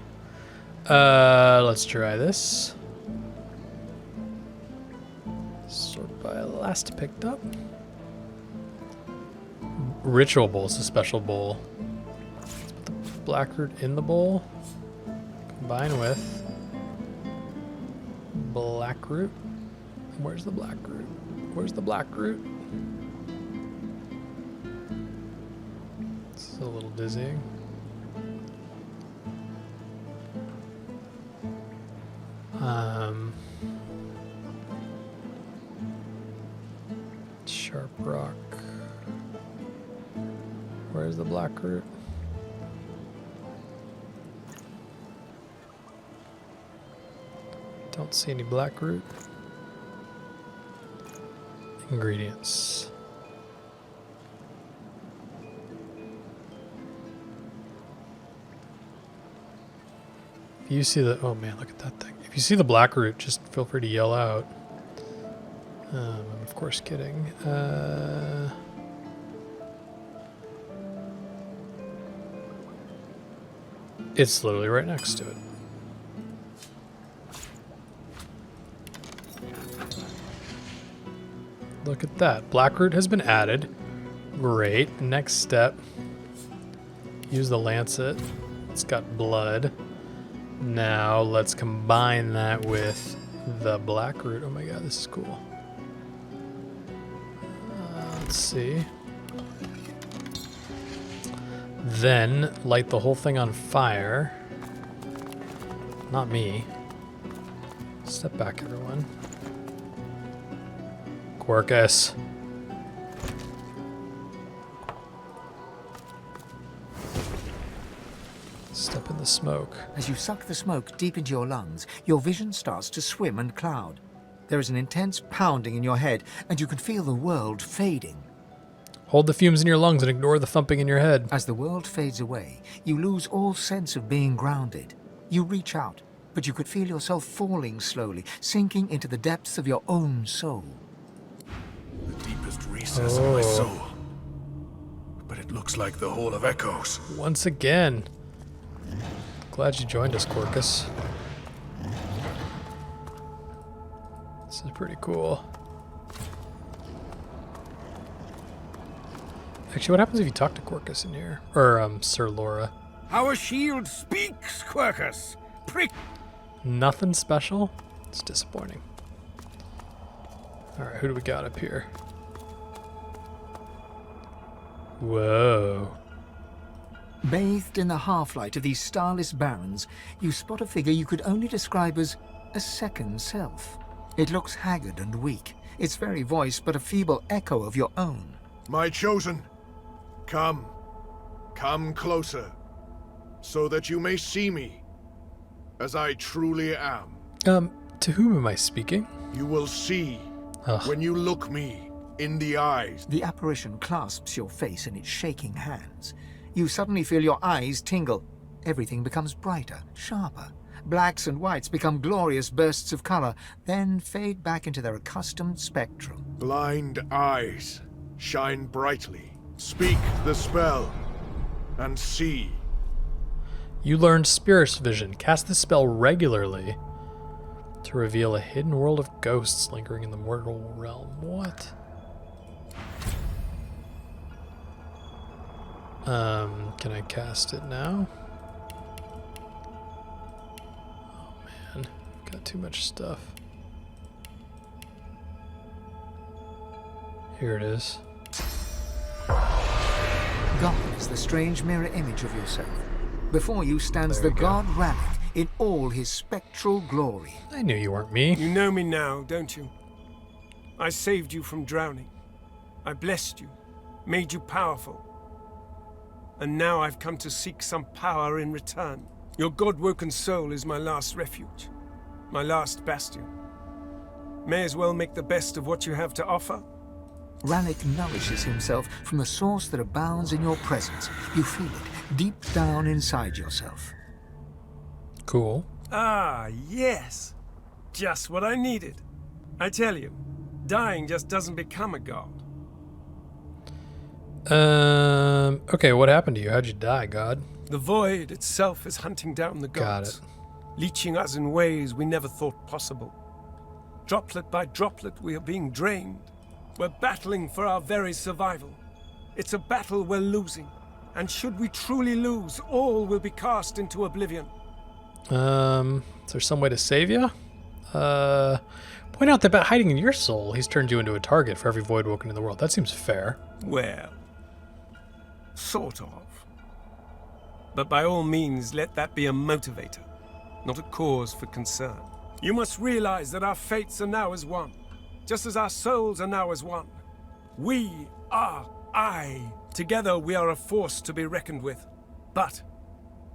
Let's try this. Sort by last picked up. Ritual bowl is a special bowl. Let's put the blackroot in the bowl. Combine with blackroot. Where's the blackroot? Where's the blackroot? It's a little dizzying. Sharp rock. Where's the blackroot? Don't see any blackroot. Ingredients. If you see the, oh man, look at that thing. If you see the blackroot, just feel free to yell out. I'm of course kidding. It's literally right next to it. Look at that. Blackroot has been added. Great. Next step. Use the lancet. It's got blood. Now let's combine that with the blackroot. Oh my god, this is cool. Let's see. Then light the whole thing on fire. Not me. Step back, everyone. Quercus. Step in the smoke. As you suck the smoke deep into your lungs, your vision starts to swim and cloud. There is an intense pounding in your head, and you can feel the world fading. Hold the fumes in your lungs and ignore the thumping in your head. As the world fades away, you lose all sense of being grounded. You reach out, but you could feel yourself falling slowly, sinking into the depths of your own soul. The deepest recess of my soul. But it looks like the Hall of Echoes. Once again. Glad you joined us, Quercus. This is pretty cool. Actually, what happens if you talk to Quercus in here? Or, Sir Laura? Our shield speaks, Quercus. Prick. Nothing special? It's disappointing. Alright, who do we got up here? Whoa. Bathed in the half-light of these starless barrens, you spot a figure you could only describe as a second self. It looks haggard and weak, its very voice but a feeble echo of your own. My chosen. Come. Come closer. so that you may see me as I truly am. To whom am I speaking? You will see when you look me in the eyes. The apparition clasps your face in its shaking hands. You suddenly feel your eyes tingle. Everything becomes brighter, sharper. Blacks and whites become glorious bursts of color, then fade back into their accustomed spectrum. Blind eyes shine brightly. Speak the spell and see. You learned Spirit's Vision. Cast this spell regularly to reveal a hidden world of ghosts lingering in the mortal realm. What? Can I cast it now? Oh man, got too much stuff. Here it is. God is the strange mirror image of yourself. Before you stands the god Rannick in all his spectral glory. I knew you weren't me. You know me now, don't you? I saved you from drowning. I blessed you, made you powerful. And now I've come to seek some power in return. Your god-woken soul is my last refuge, my last bastion. May as well make the best of what you have to offer. Rannick nourishes himself from the source that abounds in your presence. You feel it deep down inside yourself. Cool. Ah, yes. Just what I needed. I tell you, dying just doesn't become a god. Okay, what happened to you? How'd you die, God? The void itself is hunting down the gods. Got it. Leeching us in ways we never thought possible. Droplet by droplet, we are being drained. We're battling for our very survival. It's a battle we're losing. And should we truly lose, all will be cast into oblivion. Is there some way to save you? Point out that by hiding in your soul, he's turned you into a target for every void woken in the world. That seems fair. Well, sort of. But by all means, let that be a motivator, not a cause for concern. You must realize that our fates are now as one, just as our souls are now as one. We are I. Together we are a force to be reckoned with. But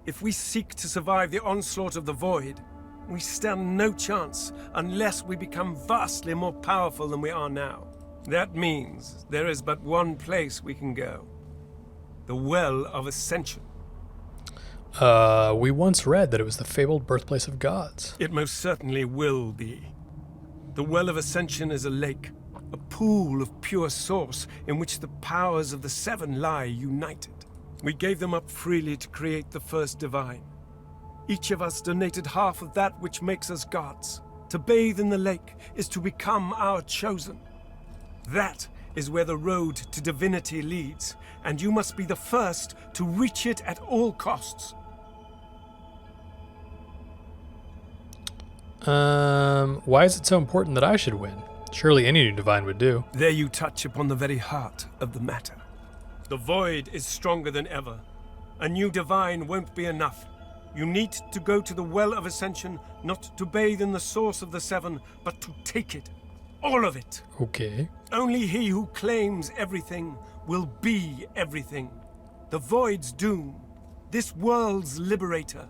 if we seek to survive the onslaught of the void, we stand no chance unless we become vastly more powerful than we are now. That means there is but one place we can go. The Well of Ascension. We once read that it was the fabled birthplace of gods. It most certainly will be. The Well of Ascension is a lake, a pool of pure source in which the powers of the seven lie united. We gave them up freely to create the first divine. Each of us donated half of that which makes us gods. To bathe in the lake is to become our chosen. That is where the road to divinity leads, and you must be the first to reach it at all costs. Why is it so important that I should win? Surely any new divine would do. There you touch upon the very heart of the matter. The void is stronger than ever. A new divine won't be enough. You need to go to the Well of Ascension, not to bathe in the source of the seven, but to take it. All of it. Okay. Only he who claims everything will be everything. The void's doom. This world's liberator.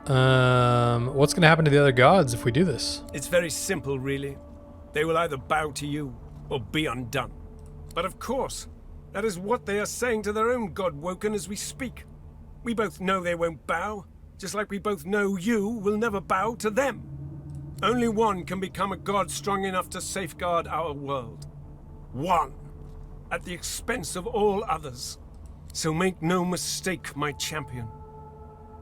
What's going to happen to the other gods if we do this? It's very simple, really. They will either bow to you or be undone. But of course, that is what they are saying to their own god woken as we speak. We both know they won't bow, just like we both know you will never bow to them. Only one can become a god strong enough to safeguard our world. One, at the expense of all others. So make no mistake, my champion.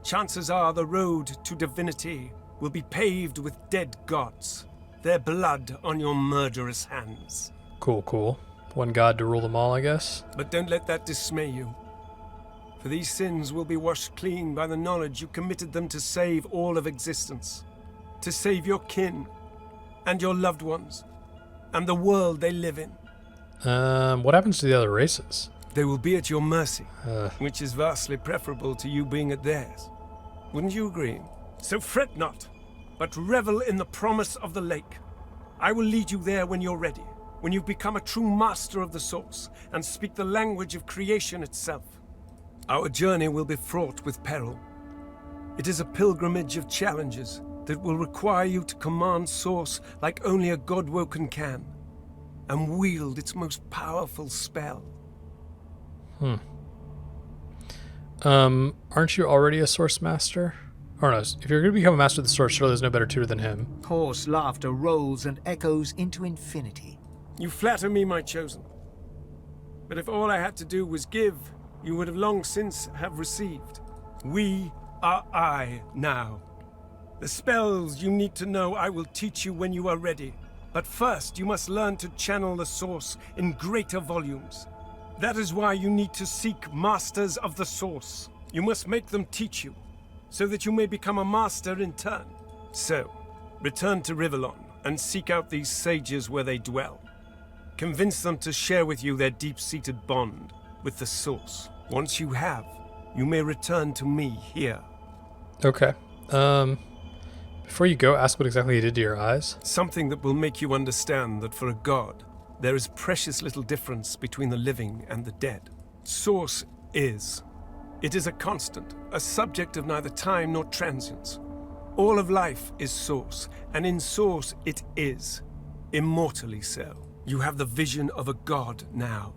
Chances are the road to divinity will be paved with dead gods, their blood on your murderous hands. Cool, cool. One god to rule them all, I guess. But don't let that dismay you. For these sins will be washed clean by the knowledge you committed them to save all of existence. To save your kin, and your loved ones, and the world they live in. What happens to the other races? They will be at your mercy, which is vastly preferable to you being at theirs. Wouldn't you agree? So fret not, but revel in the promise of the lake. I will lead you there when you're ready, when you've become a true master of the source, and speak the language of creation itself. Our journey will be fraught with peril. It is a pilgrimage of challenges that will require you to command Source like only a God-woken can, and wield its most powerful spell. Aren't you already a Source Master? Or no, if you're going to become a Master of the Source, surely there's no better tutor than him. Hoarse laughter rolls and echoes into infinity. You flatter me, my chosen. But if all I had to do was give, you would have long since have received. We are I now. The spells you need to know I will teach you when you are ready. But first, you must learn to channel the Source in greater volumes. That is why you need to seek Masters of the Source. You must make them teach you, so that you may become a Master in turn. So, return to Rivellon and seek out these sages where they dwell. Convince them to share with you their deep-seated bond with the Source. Once you have, you may return to me here. Okay. Before you go, ask what exactly you did to your eyes. Something that will make you understand that for a god, there is precious little difference between the living and the dead. Source is. It is a constant, a subject of neither time nor transience. All of life is Source, and in Source it is. Immortally so. You have the vision of a god now.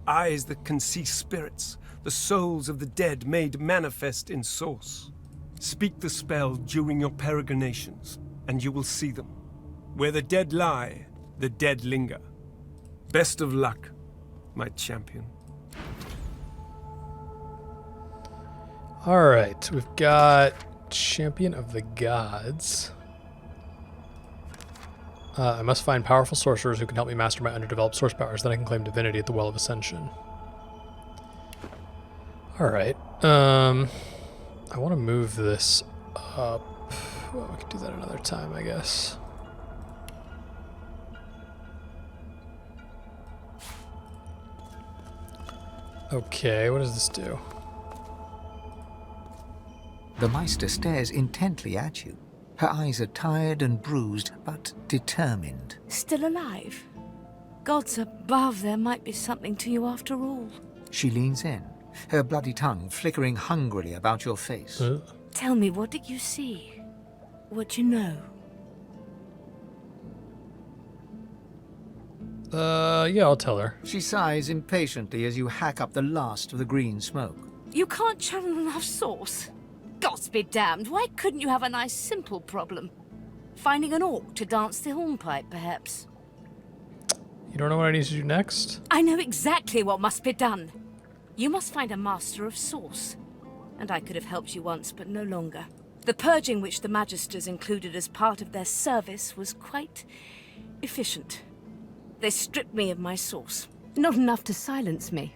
Eyes that can see spirits, the souls of the dead made manifest in Source. Speak the spell during your peregrinations, and you will see them. Where the dead lie, the dead linger. Best of luck, my champion. Alright, we've got Champion of the Gods. I must find powerful sorcerers who can help me master my underdeveloped source powers, then I can claim divinity at the Well of Ascension. Alright, I want to move this up. Well, we can do that another time, I guess. Okay, what does this do? The Meistr stares intently at you. Her eyes are tired and bruised, but determined. Still alive? Gods above, there might be something to you after all. She leans in, her bloody tongue flickering hungrily about your face. Tell me, what did you see? What you know? Yeah, I'll tell her. She sighs impatiently as you hack up the last of the green smoke. You can't channel enough Source? Gods be damned, why couldn't you have a nice simple problem? Finding an orc to dance the hornpipe, perhaps? You don't know what I need to do next? I know exactly what must be done. You must find a Master of Source. And I could have helped you once, but no longer. The purging which the Magisters included as part of their service was quite efficient. They stripped me of my Source. Not enough to silence me,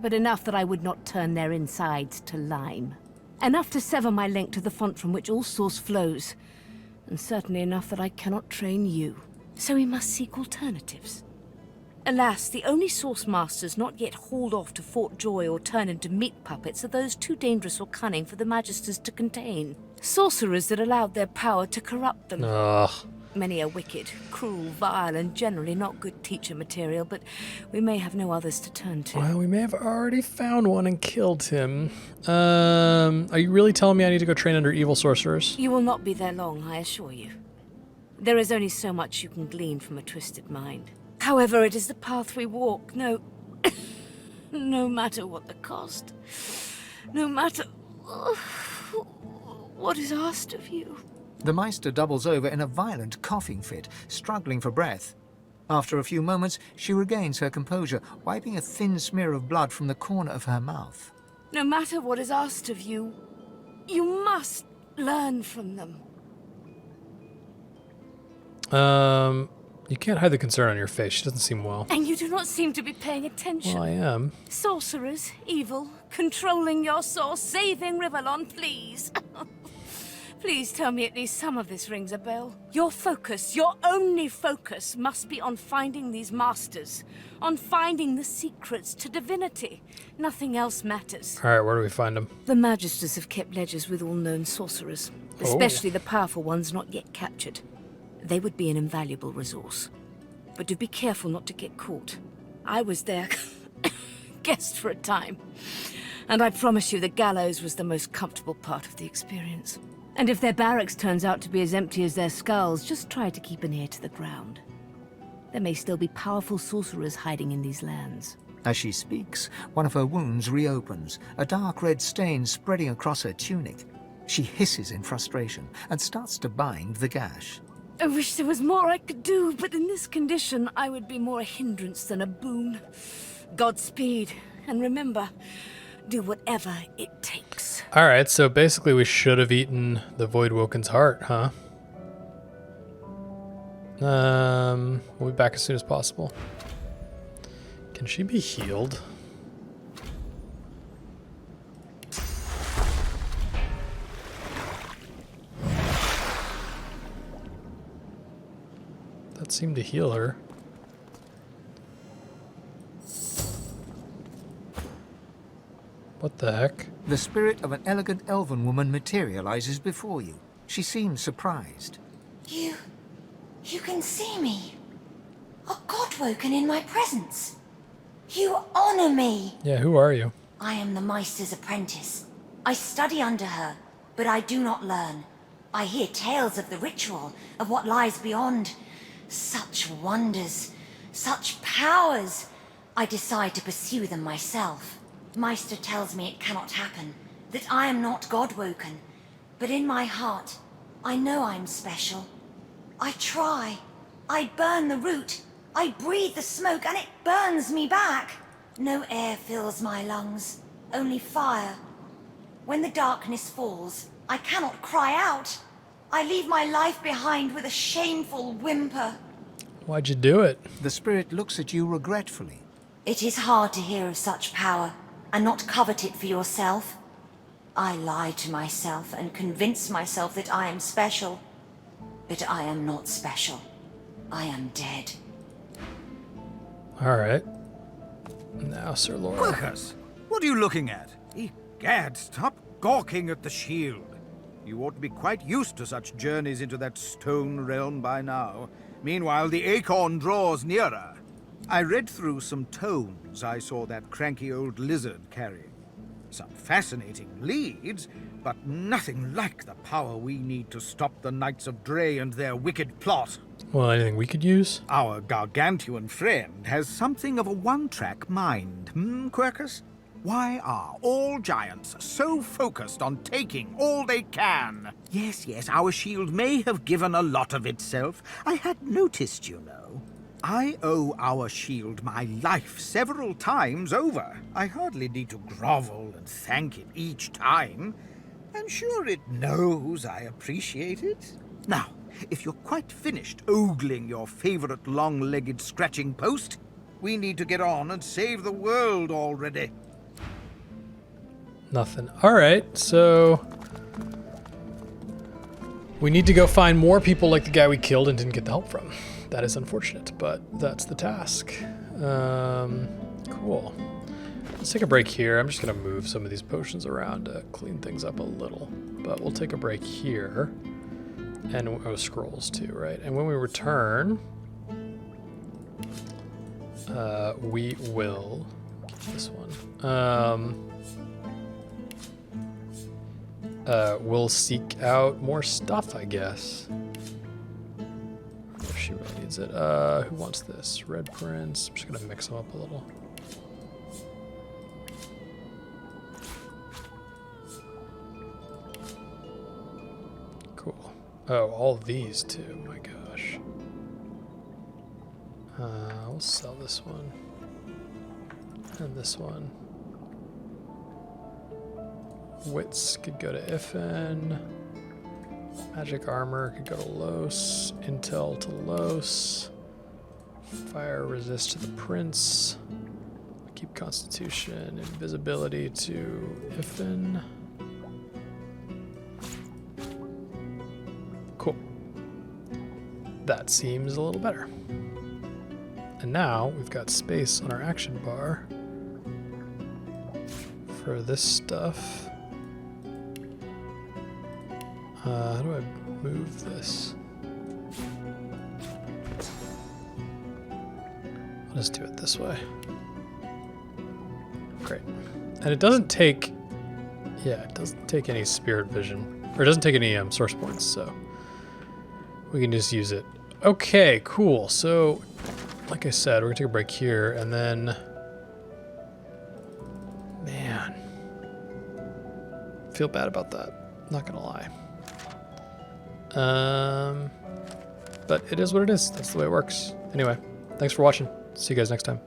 but enough that I would not turn their insides to lime. Enough to sever my link to the font from which all Source flows, and certainly enough that I cannot train you. So we must seek alternatives. Alas, the only Source Masters not yet hauled off to Fort Joy or turned into meat puppets are those too dangerous or cunning for the Magisters to contain. Sorcerers that allowed their power to corrupt them. Ugh. Many are wicked, cruel, vile, and generally not good teacher material, but we may have no others to turn to. Well, we may have already found one and killed him. Are you really telling me I need to go train under evil sorcerers? You will not be there long, I assure you. There is only so much you can glean from a twisted mind. However, it is the path we walk, no matter what the cost. No matter what is asked of you. The Meistr doubles over in a violent coughing fit, struggling for breath. After a few moments, she regains her composure, wiping a thin smear of blood from the corner of her mouth. No matter what is asked of you, you must learn from them. You can't hide the concern on your face. She doesn't seem well. And you do not seem to be paying attention. Well, I am. Sorcerers, evil, controlling your source, saving Rivellon, please. Please tell me at least some of this rings a bell. Your focus, your only focus, must be on finding these masters, on finding the secrets to divinity. Nothing else matters. All right, where do we find them? The Magisters have kept ledgers with all known sorcerers, especially the powerful ones not yet captured. They would be an invaluable resource. But do be careful not to get caught. I was their guest for a time. And I promise you the gallows was the most comfortable part of the experience. And if their barracks turns out to be as empty as their skulls, just try to keep an ear to the ground. There may still be powerful sorcerers hiding in these lands. As she speaks, one of her wounds reopens, a dark red stain spreading across her tunic. She hisses in frustration and starts to bind the gash. I wish there was more I could do, but in this condition, I would be more a hindrance than a boon. Godspeed, and remember, do whatever it takes. Alright, so basically we should have eaten the Voidwoken's heart, huh? We'll be back as soon as possible. Can she be healed? That seemed to heal her. What the heck? The spirit of an elegant elven woman materializes before you. She seems surprised. You can see me. A godwoken in my presence. You honor me. Yeah, who are you? I am the Meister's apprentice. I study under her, but I do not learn. I hear tales of the ritual, of what lies beyond. Such wonders, such powers. I decide to pursue them myself. Meistr tells me it cannot happen, that I am not godwoken. But in my heart, I know I'm special. I try. I burn the root. I breathe the smoke and it burns me back. No air fills my lungs, only fire. When the darkness falls, I cannot cry out. I leave my life behind with a shameful whimper. Why'd you do it? The spirit looks at you regretfully. It is hard to hear of such power and not covet it for yourself. I lie to myself and convince myself that I am special. But I am not special. I am dead. Alright. Now, Sir Lord. Quirkus, what are you looking at? Egad, stop gawking at the shield. You ought to be quite used to such journeys into that stone realm by now. Meanwhile, the acorn draws nearer. I read through some tomes I saw that cranky old lizard carrying. Some fascinating leads, but nothing like the power we need to stop the Knights of Dre and their wicked plot. Well, anything we could use? Our gargantuan friend has something of a one-track mind, Quirkus? Why are all giants so focused on taking all they can? Yes, our shield may have given a lot of itself. I had noticed, you know. I owe our shield my life several times over. I hardly need to grovel and thank it each time. I'm sure it knows I appreciate it. Now, if you're quite finished ogling your favorite long-legged scratching post, we need to get on and save the world already. Nothing. Alright, so we need to go find more people like the guy we killed and didn't get the help from. That is unfortunate, but that's the task. Cool. Let's take a break here. I'm just going to move some of these potions around to clean things up a little. But we'll take a break here. And scrolls too, right? And when we return, we will keep this one. We'll seek out more stuff, I guess. If she really needs it. Who wants this? Red prints. I'm just gonna mix them up a little. Cool. Oh, all these too. My gosh. We'll sell this one. And this one. Wits could go to Ifen. Magic armor could go to Los. Intel to Los. Fire resist to the Prince. Keep Constitution. Invisibility to Ifen. Cool. That seems a little better. And now we've got space on our action bar for this stuff. How do I move this? I'll just do it this way. Great. And it doesn't take, yeah, it doesn't take any spirit vision, or it doesn't take any source points, so we can just use it. Okay, cool. So, like I said, we're gonna take a break here, and then, man, feel bad about that. Not gonna lie. But it is what it is. That's the way it works. Anyway, thanks for watching. See you guys next time.